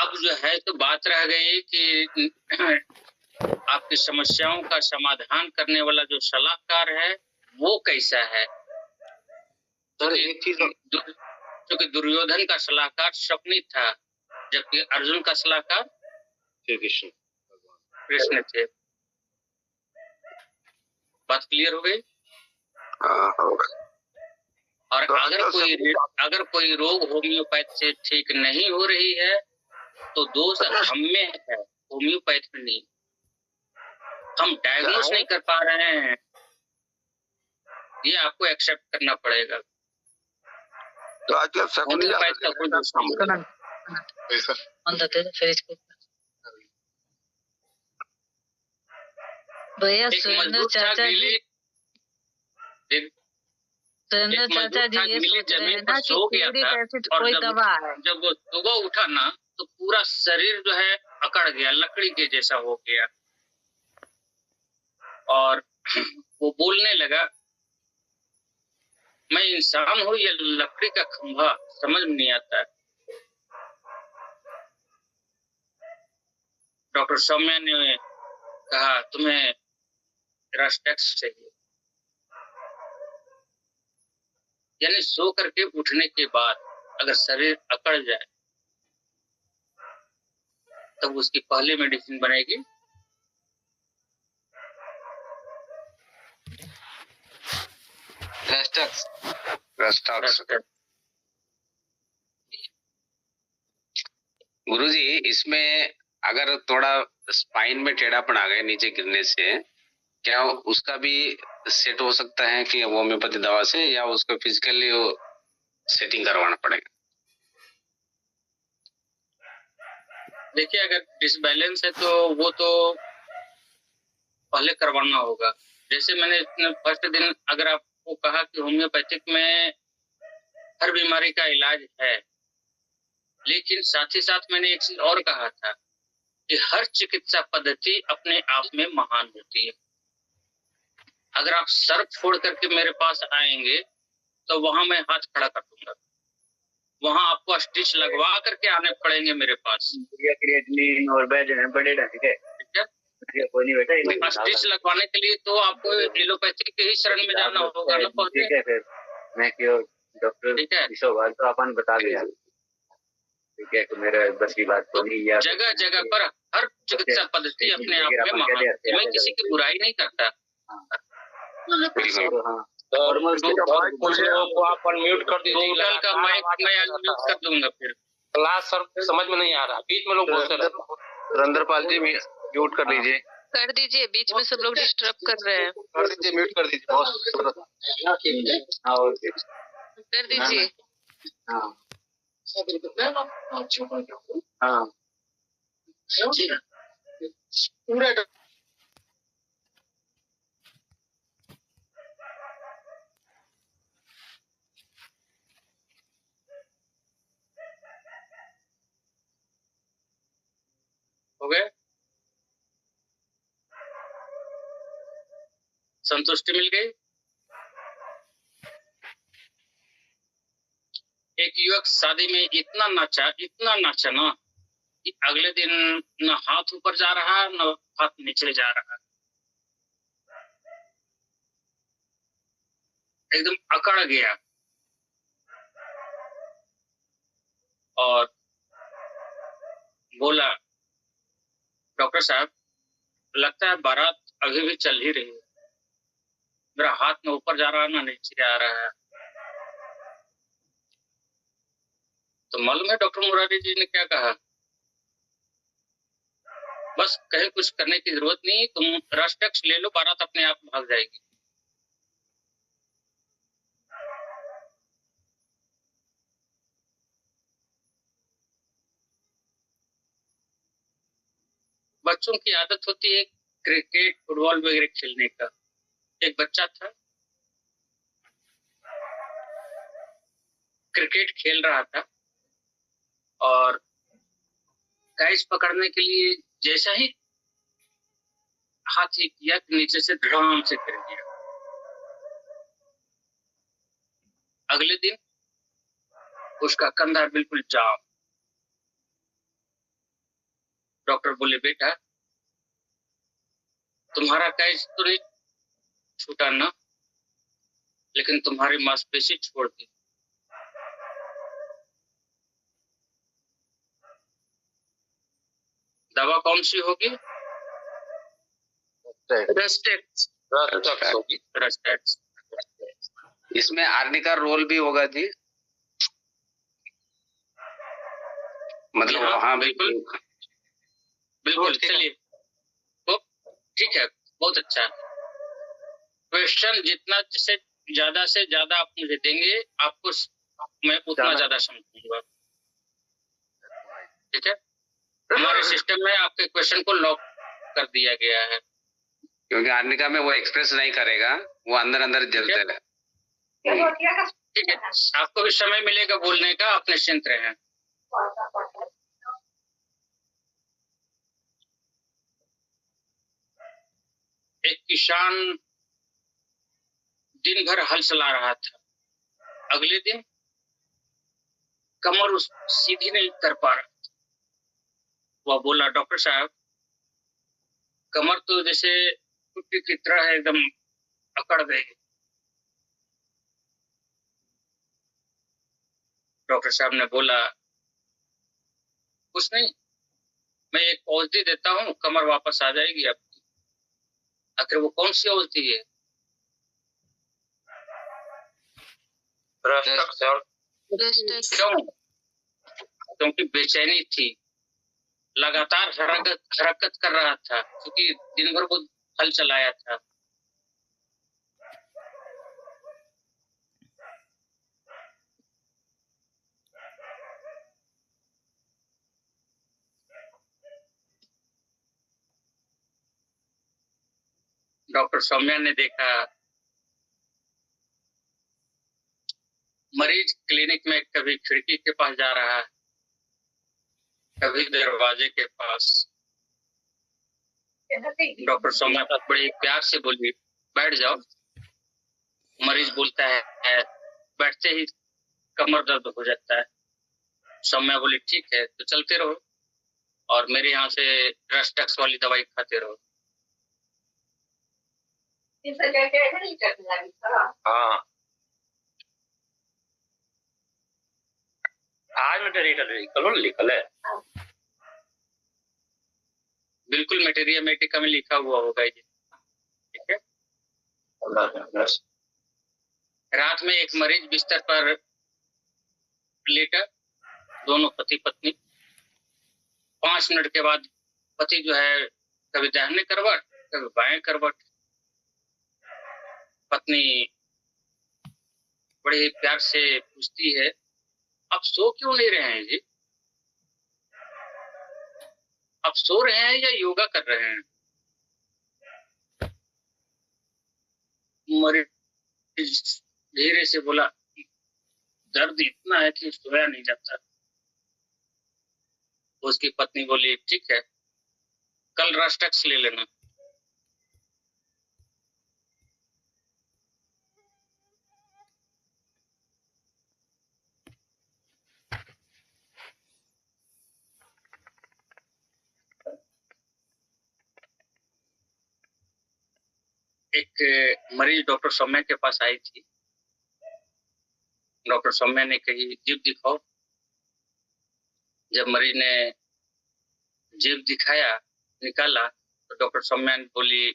अब जो है तो बात रह गई कि आपकी समस्याओं का समाधान करने वाला जो सलाहकार है वो कैसा है। तो एक चीज, क्योंकि दुर्योधन का सलाहकार शकुनी था जबकि अर्जुन का सलाहकार कृष्ण थे। बात क्लियर हो गई? और अगर कोई रोग होम्योपैथ से ठीक नहीं हो रही है तो दोष हम में है, होम्योपैथ में नहीं। हम डायग्नोस नहीं कर पा रहे हैं, ये आपको एक्सेप्ट करना पड़ेगा।
तो आजकल
होम्योपैथ का कोई दोष नहीं।
भैया
चाचा जी ये सोच रहे हैं ना कि यूरिक एसिड कोई दवा है। जब वो सुबह उठा ना तो पूरा शरीर जो है अकड़ गया, लकड़ी के जैसा हो गया और वो बोलने लगा मैं इंसान हूँ या लकड़ी का खंभा, समझ में नहीं आता। डॉक्टर सौम्या ने कहा तुम्हें रस्टेक्स चाहिए। यानी सो करके उठने के बाद अगर शरीर अकड़ जाए तब उसकी पहली मेडिसिन बनेगी रस्टेक्स।
गुरुजी इसमें अगर थोड़ा स्पाइन में टेढ़ापन आ गया नीचे गिरने से, क्या उसका भी सेट हो सकता है कि होम्योपैथी दवा से, या उसको फिजिकली सेटिंग करवाना पड़ेगा?
देखिए अगर डिसबैलेंस है तो वो तो पहले करवाना होगा। जैसे मैंने फर्स्ट दिन अगर आपको कहा कि होम्योपैथिक में हर बीमारी का इलाज है, लेकिन साथ ही साथ मैंने एक चीज और कहा था कि हर चिकित्सा पद्धति अपने आप में महान होती है। अगर आप सर छोड़ करके मेरे पास आएंगे तो वहां मैं हाथ खड़ा कर दूंगा, वहां आपको स्टिच लगवा करके आने पड़ेंगे मेरे पास।
और बड़े
स्टिच लगवाने के लिए तो आपको एलोपैथी के ही शरण में जाना होगा ना।
ठीक है, फिर मैं क्यों डॉक्टर, ठीक है तो अपन बता दिया, ठीक है मेरे बस की बात तो नहीं।
जगह जगह पर हर चिकित्सा पद्धति अपने आप में महान है। मैं किसी की बुराई नहीं करता,
बिल्कुल।
हाँ, और मैं उसके बाद
कुछ लोगों
को आप
अनम्यूट कर दीजिए। टोटल का माइक मैं अनम्यूट कर दूंगा फिर। क्लास सर समझ में नहीं आ रहा, बीच में लोग बोलते रहते हैं।
सुरेंद्रपाल जी म्यूट कर लीजिए।
कर दीजिए, बीच में सब लोग डिस्टर्ब कर रहे हैं।
कर दीजिए, म्यूट कर दीजिए बॉस।
कर दीजिए।
हाँ हाँ
हो गए? संतुष्टि मिल गई? एक युवक शादी में इतना नाचा ना कि अगले दिन न हाथ ऊपर जा रहा न हाथ नीचे जा रहा, एकदम अकड़ गया। और बोला, डॉक्टर साहब लगता है बारात अभी भी चल ही रही है, मेरा हाथ न ऊपर जा रहा ना नीचे आ रहा है। तो मालूम है डॉक्टर मुरारी जी ने क्या कहा? बस कहीं कुछ करने की जरूरत नहीं, तुम रश टैक्स ले लो, बारात अपने आप भाग जाएगी। बच्चों की आदत होती है क्रिकेट फुटबॉल वगैरह खेलने का। एक बच्चा था, क्रिकेट खेल रहा था और कैच पकड़ने के लिए जैसा ही हाथ ही किया कि नीचे से धड़ाम से गिर गया। अगले दिन उसका कंधा बिल्कुल जाम। डॉक्टर बोले, बेटा तुम्हारा कैच तो नहीं छूटा ना, लेकिन तुम्हारी मांसपेशी छोड़ दी। दवा कौन सी होगी? रेस्टेक्स होगी, रेस्टेक्स।
इसमें आरडी का रोल भी होगा जी, मतलब हाँ बिल्कुल
बिल्कुल। चलिए तो ठीक है, बहुत अच्छा। क्वेश्चन जितना से ज्यादा आप मुझे देंगे, आपको मैं उतना ज्यादा समझूंगा। ठीक है, हमारे सिस्टम में आपके क्वेश्चन को लॉक कर दिया गया है,
क्योंकि आर्निका में वो एक्सप्रेस नहीं करेगा, वो अंदर अंदर जलते रहे।
ठीक है, आपको भी समय मिलेगा बोलने का, आप निश्चिंत रहें। एक किसान दिन भर हल चला रहा था, अगले दिन कमर उस सीधी नहीं कर पा रहा। वह बोला, डॉक्टर साहब कमर तो जैसे कुत्ते की तरह एकदम अकड़ गई। डॉक्टर साहब ने बोला, कुछ नहीं, मैं एक औषधि देता हूँ, कमर वापस आ जाएगी आपकी। आखिर वो कौन सी औषधि है? क्यों? क्योंकि बेचैनी थी, लगातार हरकत कर रहा था, क्योंकि दिन भर वो हल चलाया था। डॉक्टर सौम्या ने देखा मरीज क्लिनिक में कभी खिड़की के पास जा रहा है, कभी दरवाजे के पास। डॉक्टर सौम्या बड़े प्यार से बोली, बैठ जाओ। मरीज बोलता है, बैठते ही कमर दर्द हो जाता है। सौम्या बोली, ठीक है तो चलते रहो और मेरे यहाँ से रेस्टेक्स वाली दवाई खाते रहो।
हाँ,
आज निकल है, बिल्कुल मटेरिया मेटिका में लिखा हुआ होगा ये। ठीक है, रात में एक मरीज बिस्तर पर लेटा, दोनों पति पत्नी। 5 मिनट के बाद पति जो है कभी दाहिने करवट कभी बाएं करवट। पत्नी बड़े ही प्यार से पूछती है, आप सो क्यों नहीं रहे हैं जी? आप सो रहे हैं या योगा कर रहे हैं? मरीज धीरे से बोला, दर्द इतना है कि सोया नहीं जाता। उसकी पत्नी बोली, ठीक है, कल रास्टक्स ले लेना। एक मरीज डॉक्टर सौम्या के पास आई थी। डॉक्टर सौम्या ने कही, जीभ दिखाओ। जब मरीज ने जीभ दिखाया, निकाला, तो डॉक्टर सौम्या ने बोली,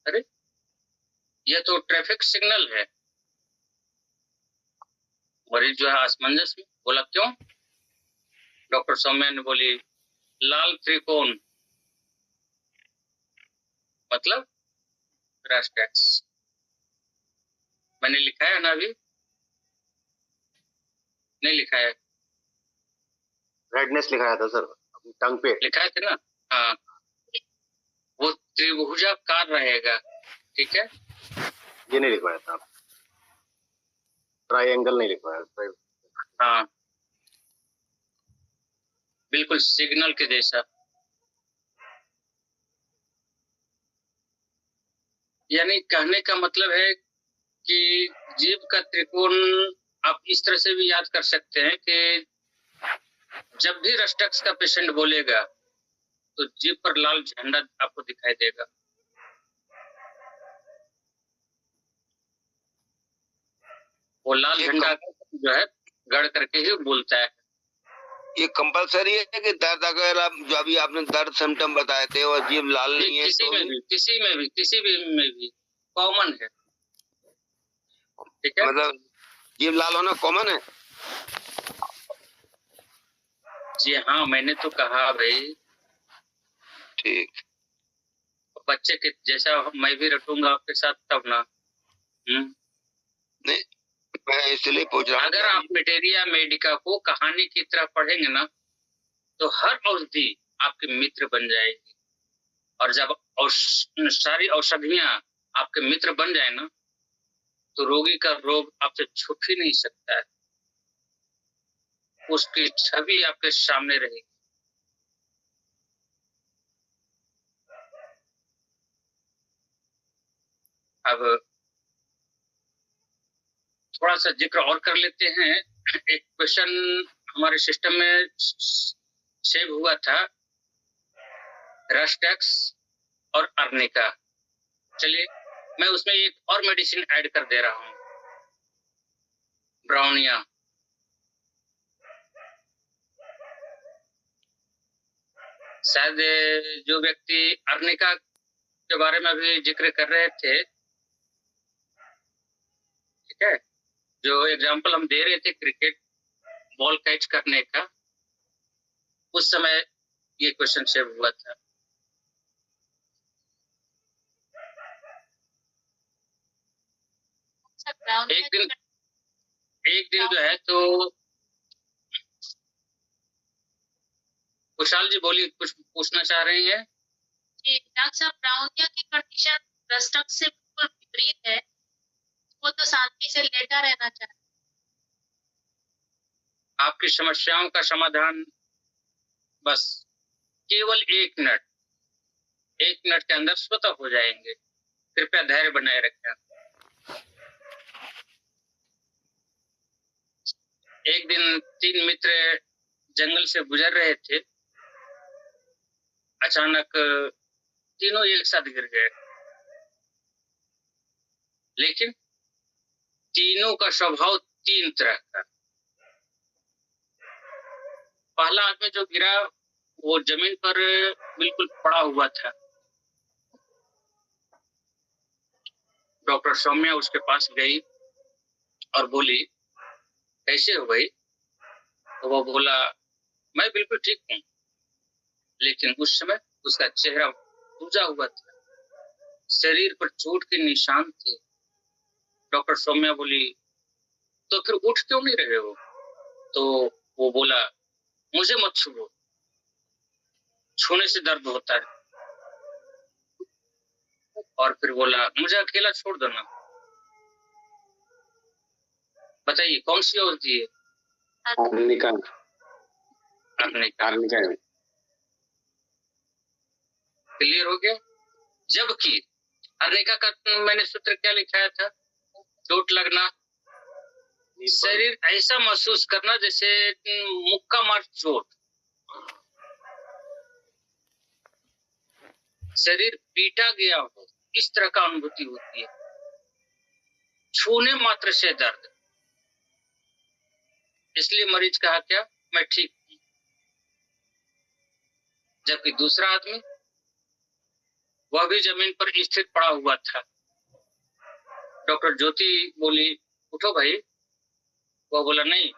अरे यह तो ट्रैफिक सिग्नल है। मरीज जो है असमंजस में बोला, क्यों? डॉक्टर सौम्या ने बोली, लाल त्रिकोण मतलब रास्टैक्स। मैंने लिखा है ना अभी? नहीं लिखा है।
रेडनेस लिखाया था सर टंग पे,
लिखा है ना? हाँ, वो त्रिभुजाकार रहेगा, ठीक है।
ये नहीं लिखवाया था, ट्रायंगल नहीं लिखवाया।
हाँ, बिल्कुल सिग्नल के जैसा। यानी कहने का मतलब है कि जीभ का त्रिकोण आप इस तरह से भी याद कर सकते हैं कि जब भी रस्टक्स का पेशेंट बोलेगा तो जीभ पर लाल झंडा आपको दिखाई देगा। वो लाल झंडा जो है गड़ करके ही बोलता है।
ये कंपलसरी है कि दर्द अगर आप जो अभी आपने दर्द सिम्टम बताए थे और जीभ लाल नहीं है
किसी में भी कॉमन है, ठीक है।
मतलब जीभ लाल होना कॉमन है?
जी हाँ, मैंने तो कहा भाई,
ठीक।
बच्चे के जैसा मैं भी रटूंगा आपके साथ तब ना।
नहीं, मैं इसलिए पूछ रहा हूँ।
अगर आप मेटेरिया मेडिका को कहानी की तरह पढ़ेंगे ना, तो हर औषधि आपके मित्र बन जाएगी। और जब सारी औषधियां आपके मित्र बन जाए ना, तो रोगी का रोग आपसे छूट ही नहीं सकता है। उसकी छवि आपके सामने रहेगी। अब थोड़ा सा जिक्र और कर लेते हैं। एक क्वेश्चन हमारे सिस्टम में सेव हुआ था, रास्टैक्स और अर्निका। चलिए, मैं उसमें एक और मेडिसिन ऐड कर दे रहा हूँ, ब्राउनिया। शायद जो व्यक्ति अर्निका के बारे में भी जिक्र कर रहे थे, ठीक है, जो एग्जांपल हम दे रहे थे क्रिकेट बॉल कैच करने का, उस समय ये क्वेश्चन सेव हुआ था। एक दिन जो है तो कुशाल जी बोलिए, कुछ पूछना चाह रही हैं?
जी डॉक्टर साहब, ब्राउनिया की कंडीशन रस्टक्स से बिल्कुल विपरीत है। वो तो शांति से लेटा रहना चाहता है।
आपकी समस्याओं का समाधान बस केवल 1 मिनट के अंदर स्वतः हो जाएंगे। कृपया धैर्य बनाए रखें। एक दिन 3 मित्र जंगल से गुजर रहे थे। अचानक तीनों एक साथ गिर गए, लेकिन तीनों का स्वभाव 3 तरह का। पहला आदमी जो गिरा वो जमीन पर बिल्कुल पड़ा हुआ था। डॉक्टर सौम्या उसके पास गई और बोली, कैसे हो भाई? तो वो बोला, मैं बिल्कुल ठीक हूँ। लेकिन उस समय उसका चेहरा सूजा हुआ था, शरीर पर चोट के निशान थे। डॉक्टर सौम्या बोली, तो फिर उठ क्यों नहीं रहे हो? तो वो बोला, मुझे मत छुओ, छूने से दर्द होता है। और फिर बोला, मुझे अकेला छोड़ दो ना। बताइए कौन सी औषधि है?
अर्निका।
अर्निका।
अर्निका।
क्लियर हो गया? जबकि अर्निका का मैंने सूत्र क्या लिखाया था? चोट लगना, शरीर ऐसा महसूस करना जैसे मुक्का मार चोट, शरीर पीटा गया हो, इस तरह का अनुभूति होती है। छूने मात्र से दर्द। इसलिए मरीज कहा क्या, मैं ठीक हूं। जबकि दूसरा आदमी, वह भी जमीन पर स्थिर पड़ा हुआ था। डॉक्टर ज्योति बोली, उठो भाई। वह बोला, नहीं,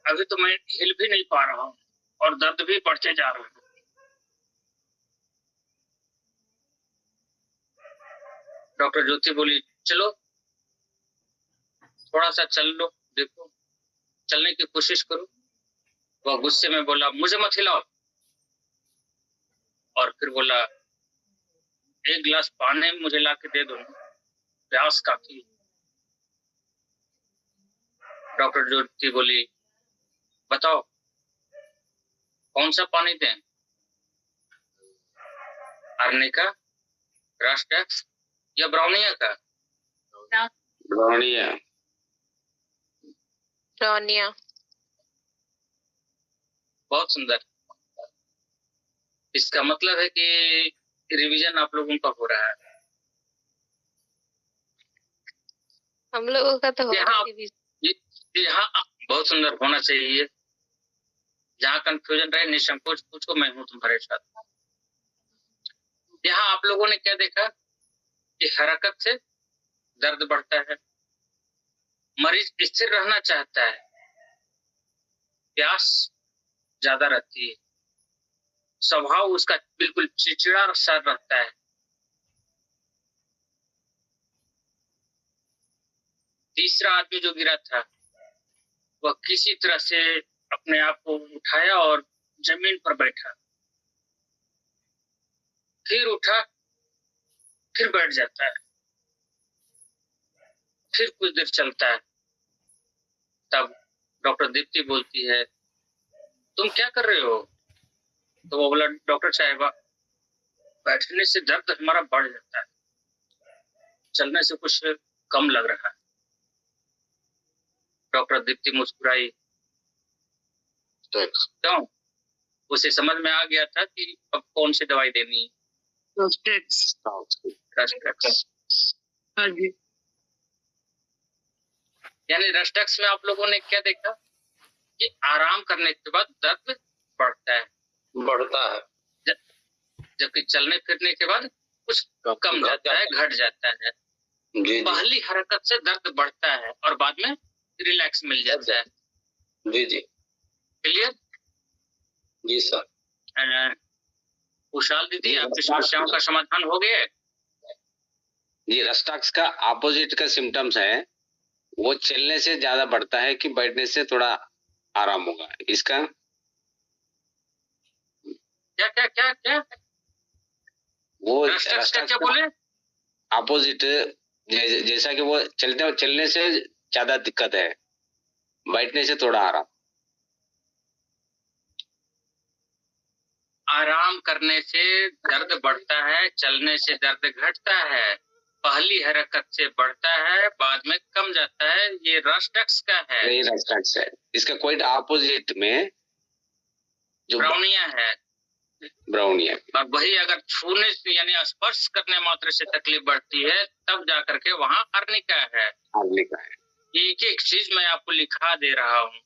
अभी तो मैं हिल भी नहीं पा रहा हूं और दर्द भी बढ़ते जा रहा है। डॉक्टर ज्योति बोली, चलो थोड़ा सा चल लो, देखो, चलने की कोशिश करो। वह गुस्से में बोला, मुझे मत हिलाओ। और फिर बोला, एक गिलास पानी मुझे ला के दे दो, प्यास काफी। डॉक्टर ज्योति बोली, बताओ कौन सा पानी दें? अर्निका, रास्टेक्स या ब्राउनिया का?
ब्राउनिया।
ब्राउनिया।
बहुत सुंदर। इसका मतलब है कि रिवीजन आप लोगों का हो रहा है।
हम लोगों का तो हो रहा है।
यहाँ बहुत सुंदर होना चाहिए। जहाँ कंफ्यूजन रहे निसंकोच पूछो, मैं हूँ तुम्हारे साथ। यहाँ आप लोगों ने क्या देखा कि हरकत से दर्द बढ़ता है, मरीज स्थिर रहना चाहता है, प्यास ज्यादा रहती है, स्वभाव उसका बिल्कुल चिड़चिड़ा सा रहता है। तीसरा आदमी जो गिरा था, वह किसी तरह से अपने आप को उठाया और जमीन पर बैठा, फिर उठा, फिर बैठ जाता है, फिर कुछ देर चलता है। तब डॉक्टर दीप्ति बोलती है, तुम क्या कर रहे हो? तो वो बोला, डॉक्टर साहिबा, बैठने से दर्द हमारा बढ़ जाता है, चलने से कुछ कम लग रहा है। डॉक्टर दीप्ति मुस्कुराई। क्यों? उसे समझ में आ गया था कि अब कौन सी दवाई देनी है। यानी रेस्टेक्स में आप लोगों ने क्या देखा कि आराम करने के बाद दर्द बढ़ता है, जबकि चलने फिरने के बाद कुछ कम जाता है, घट जाता है। पहली हरकत से दर्द बढ़ता है और बाद में रिलैक्स मिल जाता है।
जी जी,
क्लियर?
जी सर।
कुशाल दीदी, आपकी समस्याओं का समाधान हो गया?
जी, रेस्टेक्स का अपोजिट का सिम्टम्स है, वो चलने से ज्यादा बढ़ता है कि बैठने से थोड़ा आराम होगा। इसका
क्या क्या क्या क्या
वो
रेस्टेक्स का क्या बोले?
अपोजिट, जैसा कि वो चलने से ज्यादा दिक्कत है, बैठने से थोड़ा आराम।
आराम करने से दर्द बढ़ता है, चलने से दर्द घटता है, पहली हरकत से बढ़ता है, बाद में कम जाता है। ये रेस्टेक्स का है।
यही रेस्टेक्स है। इसका कोई अपोजिट में जो
ब्राउनिया है।
ब्राउनिया।
और वही अगर छूने से यानी स्पर्श करने मात्र से तकलीफ बढ़ती है, तब जाकर के वहाँ अर्निका है।
अर्निका है।
एक एक चीज मैं आपको लिखा दे रहा हूँ।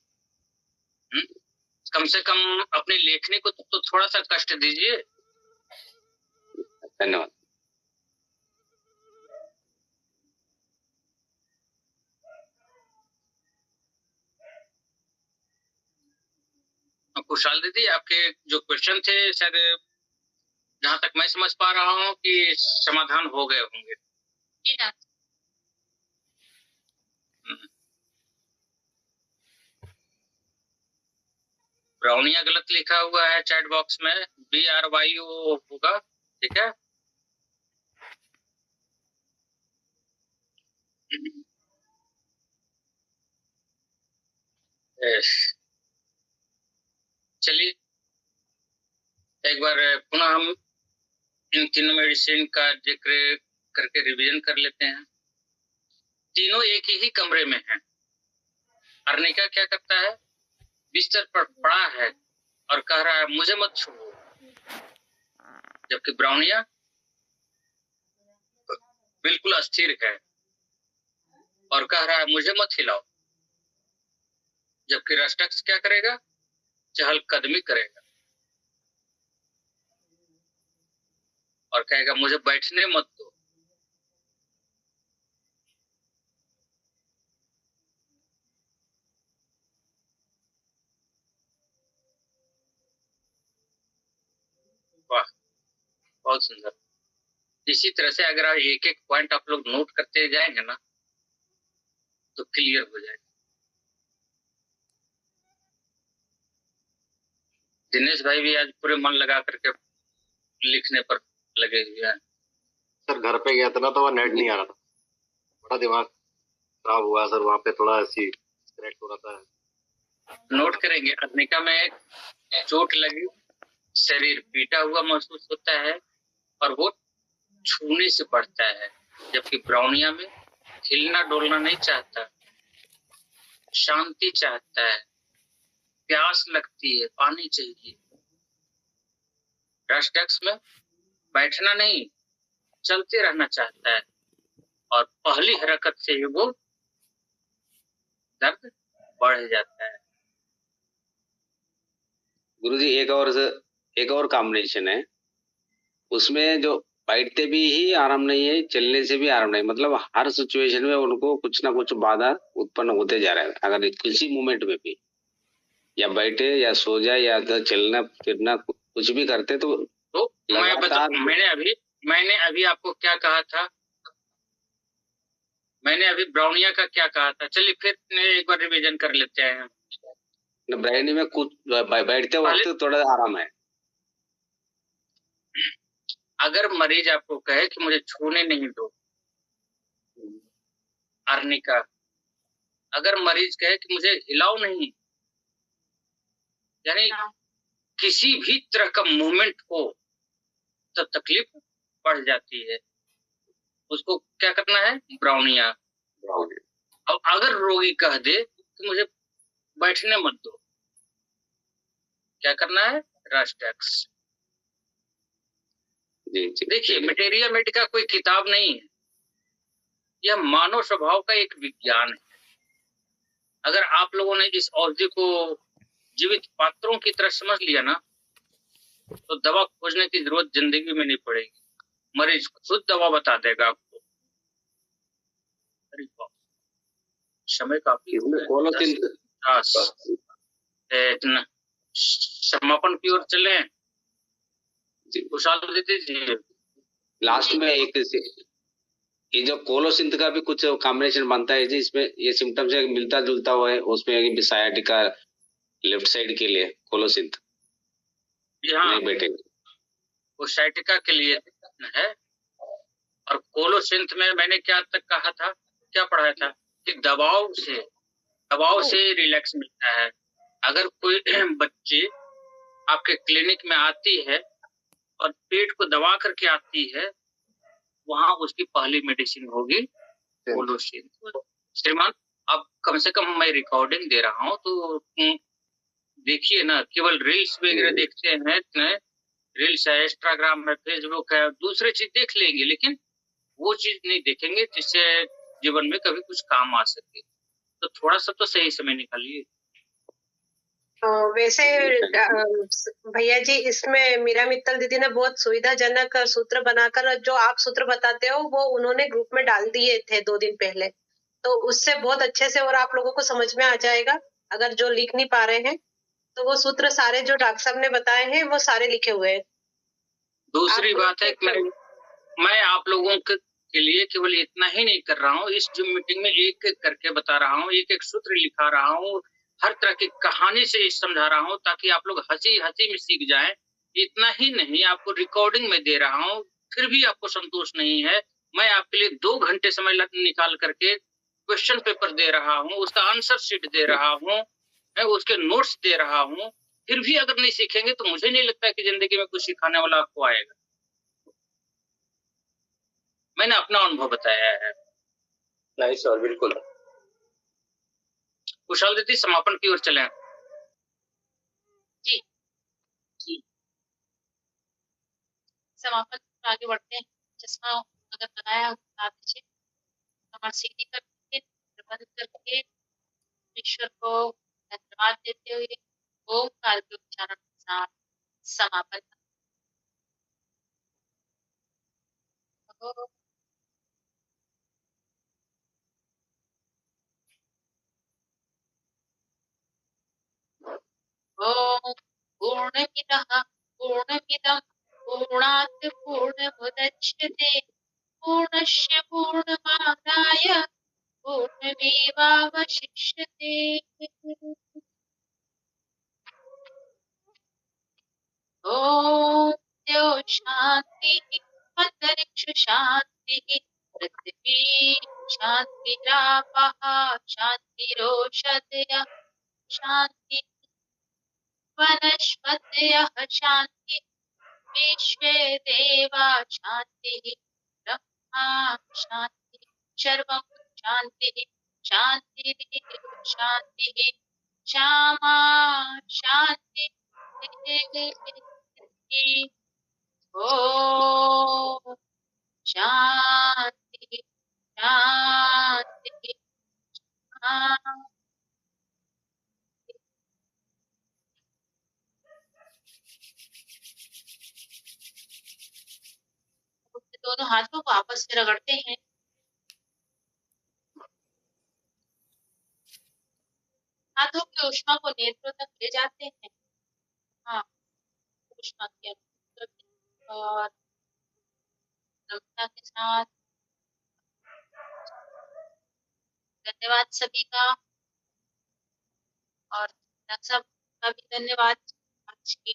कम से कम अपनी लेखनी को तो थोड़ा सा कष्ट दीजिए।
धन्यवाद।
खुशहाल दीदी, आपके जो क्वेश्चन थे शायद जहां तक मैं समझ पा रहा हूँ कि समाधान हो गए होंगे।
जी डॉक्टर।
ब्राउनिया गलत लिखा हुआ है चैट बॉक्स में, BRYO होगा, ठीक है। चलिए एक बार पुनः हम इन तीनों मेडिसिन का जिक्र करके रिवीजन कर लेते हैं। तीनों एक ही कमरे में हैं। अर्निका क्या करता है, बिस्तर पर पड़ा है और कह रहा है मुझे मत छुओ, जबकि ब्राउनिया बिल्कुल अस्थिर है और कह रहा है मुझे मत हिलाओ, जबकि रस्टक्स क्या करेगा, चहलकदमी करेगा और कहेगा मुझे बैठने मत दो। वाह, बहुत सुंदर। इसी तरह से अगर आप एक एक पॉइंट आप लोग नोट करते जाएंगे ना तो क्लियर हो जाएगा। दिनेश भाई भी आज पूरे मन लगा करके लिखने पर लगे हुए हैं।
सर घर पे गया था ना तो वहाँ नेट नहीं आ रहा था, बड़ा दिमाग खराब हुआ सर, वहाँ पे थोड़ा ऐसी क्रैक हो रहा था।
नोट करेंगे, अर्निका में चोट लगी, शरीर पीटा हुआ महसूस होता है और वो छूने से बढ़ता है, जबकि ब्राउनिया में हिलना डोलना नहीं चाहता, शांति चाहता है, प्यास लगती है, पानी चाहिए। रस्टक्स में बैठना नहीं, चलते रहना चाहता है और पहली हरकत से ही वो दर्द बढ़ जाता है।
गुरुजी एक और कॉम्बिनेशन है, उसमें जो बैठते भी ही आराम नहीं है, चलने से भी आराम नहीं, मतलब हर सिचुएशन में उनको कुछ ना कुछ बाधा उत्पन्न होते जा रहा है। अगर किसी मोमेंट में भी या बैठे या सो जाए या चलना फिरना कुछ भी करते तो
मैंने अभी आपको क्या कहा था, मैंने अभी ब्राउनिया का क्या कहा था, चलिए फिर एक बार रिवीजन कर लेते हैं।
ब्राउनी में कुछ बैठते वक्त थोड़ा आराम है।
अगर मरीज आपको कहे कि मुझे छूने नहीं दो, अर्निका अगर मरीज कहे कि मुझे हिलाओ नहीं, यानी किसी भी तरह का मूवमेंट हो तो तकलीफ बढ़ जाती है, उसको क्या करना है, ब्राउनिया। अब अगर रोगी कह दे कि मुझे बैठने मत दो, क्या करना है, रस्टक्स। देखिए मटेरिया मेडिका कोई किताब नहीं है, यह मानव स्वभाव का एक विज्ञान है। अगर आप लोगों ने इस औषधि को जीवित पात्रों की तरह समझ लिया ना तो दवा खोजने की जरूरत जिंदगी में नहीं पड़ेगी, मरीज खुद दवा बता देगा आपको। समय काफी समापन की ओर चले। खुशहाल दीदी
लास्ट में एक ये जो कोलोसिंथ का भी कुछ कॉम्बिनेशन बनता है जी, इसमें ये सिम्टम से मिलता जुलता हुआ है, उसमें सायाटिका लेफ्ट साइड के लिए कोलोसिंथ नहीं बैठेगा,
वो सायाटिका के लिए है। और कोलोसिंथ में मैंने क्या तक कहा था, क्या पढ़ाया था कि दबाव से रिलैक्स मिलता है। अगर कोई बच्ची आपके क्लिनिक में आती है और पेट को दबा करके आती है, वहां उसकी पहली मेडिसिन होगी कोलोसिंथ। श्रीमान अब कम से कम मैं रिकॉर्डिंग दे रहा हूँ तो देखिए ना, केवल रील्स वगैरह देखते हैं, रील्स है, इंस्टाग्राम है, फेसबुक है, दूसरी चीज देख लेंगे, लेकिन वो चीज नहीं देखेंगे जिससे जीवन में कभी कुछ काम आ सके। तो थोड़ा सा तो सही समय निकालिए।
वैसे भैया जी, इसमें मीरा मित्तल दीदी ने बहुत सुविधाजनक सूत्र बनाकर, जो आप सूत्र बताते हो वो उन्होंने ग्रुप में डाल दिए थे 2 दिन पहले, तो उससे बहुत अच्छे से और आप लोगों को समझ में आ जाएगा अगर जो लिख नहीं पा रहे हैं तो वो सूत्र सारे जो डॉक्टर साहब ने बताए हैं वो सारे लिखे हुए हैं।
दूसरी
आप
बात है कि मैं आप लोगों के लिए केवल इतना ही नहीं कर रहा हूँ, इस जूम मीटिंग में एक एक करके बता रहा हूँ, एक एक सूत्र लिखा रहा हूँ, हर तरह की कहानी से समझा रहा हूँ ताकि आप लोग हंसी हंसी में सीख जाएं। इतना ही नहीं, आपको रिकॉर्डिंग में दे रहा हूँ, फिर भी आपको संतोष नहीं है। मैं आपके लिए 2 घंटे समय निकाल करके क्वेश्चन पेपर दे रहा हूँ, उसका आंसर शीट दे रहा हूँ, मैं उसके नोट्स दे रहा हूँ, फिर भी अगर नहीं सीखेंगे तो मुझे नहीं लगता है कि जिंदगी में कुछ सिखाने वाला आपको आएगा। मैंने अपना अनुभव बताया है।
नहीं सर, बिल्कुल।
कुशाल दीदी, समापन की ओर चलें।
जी जी, समापन पर आगे बढ़ते हैं। चश्मा अगर लगाया हो बता दीजिए। कमर सीधी करके बंद करके ईश्वर को धन्यवाद देते हुए ओमकार के उच्चारण के साथ समापन। ओम पूर्णमिदः पूर्णमिदं पूर्णात् पूर्णमुदच्यते पूर्णस्य पूर्णमादाय पूर्णमेवावशिष्यते। ओम द्यो शांति अंतरिक्ष शांति पृथ्वी शांतिरापः शांतिरोषधयः शांति वनस्पतयः शांति विश्वे देवा शांतिः ब्रह्मा शांति सर्वं शांतिः शांतिरेव शांतिः श्यामा शांति ओम शांति शांति शांति। दोनों हाथों को आपस में रगड़ते हैं। हाथों की ऊष्मा को नेत्रों तक ले जाते हैं। हाँ, ऊष्मा की अनुभूति करते हैं और नम्रता के साथ धन्यवाद सभी का। और सब का भी धन्यवाद। आज की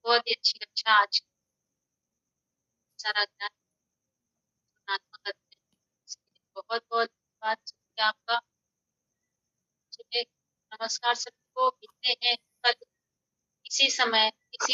बहुत ही अच्छी कक्षा, आज सारा ज्ञान बहुत बहुत धन्यवाद आपका। चलिए, नमस्कार सबको, मिलते हैं कल इसी समय इसी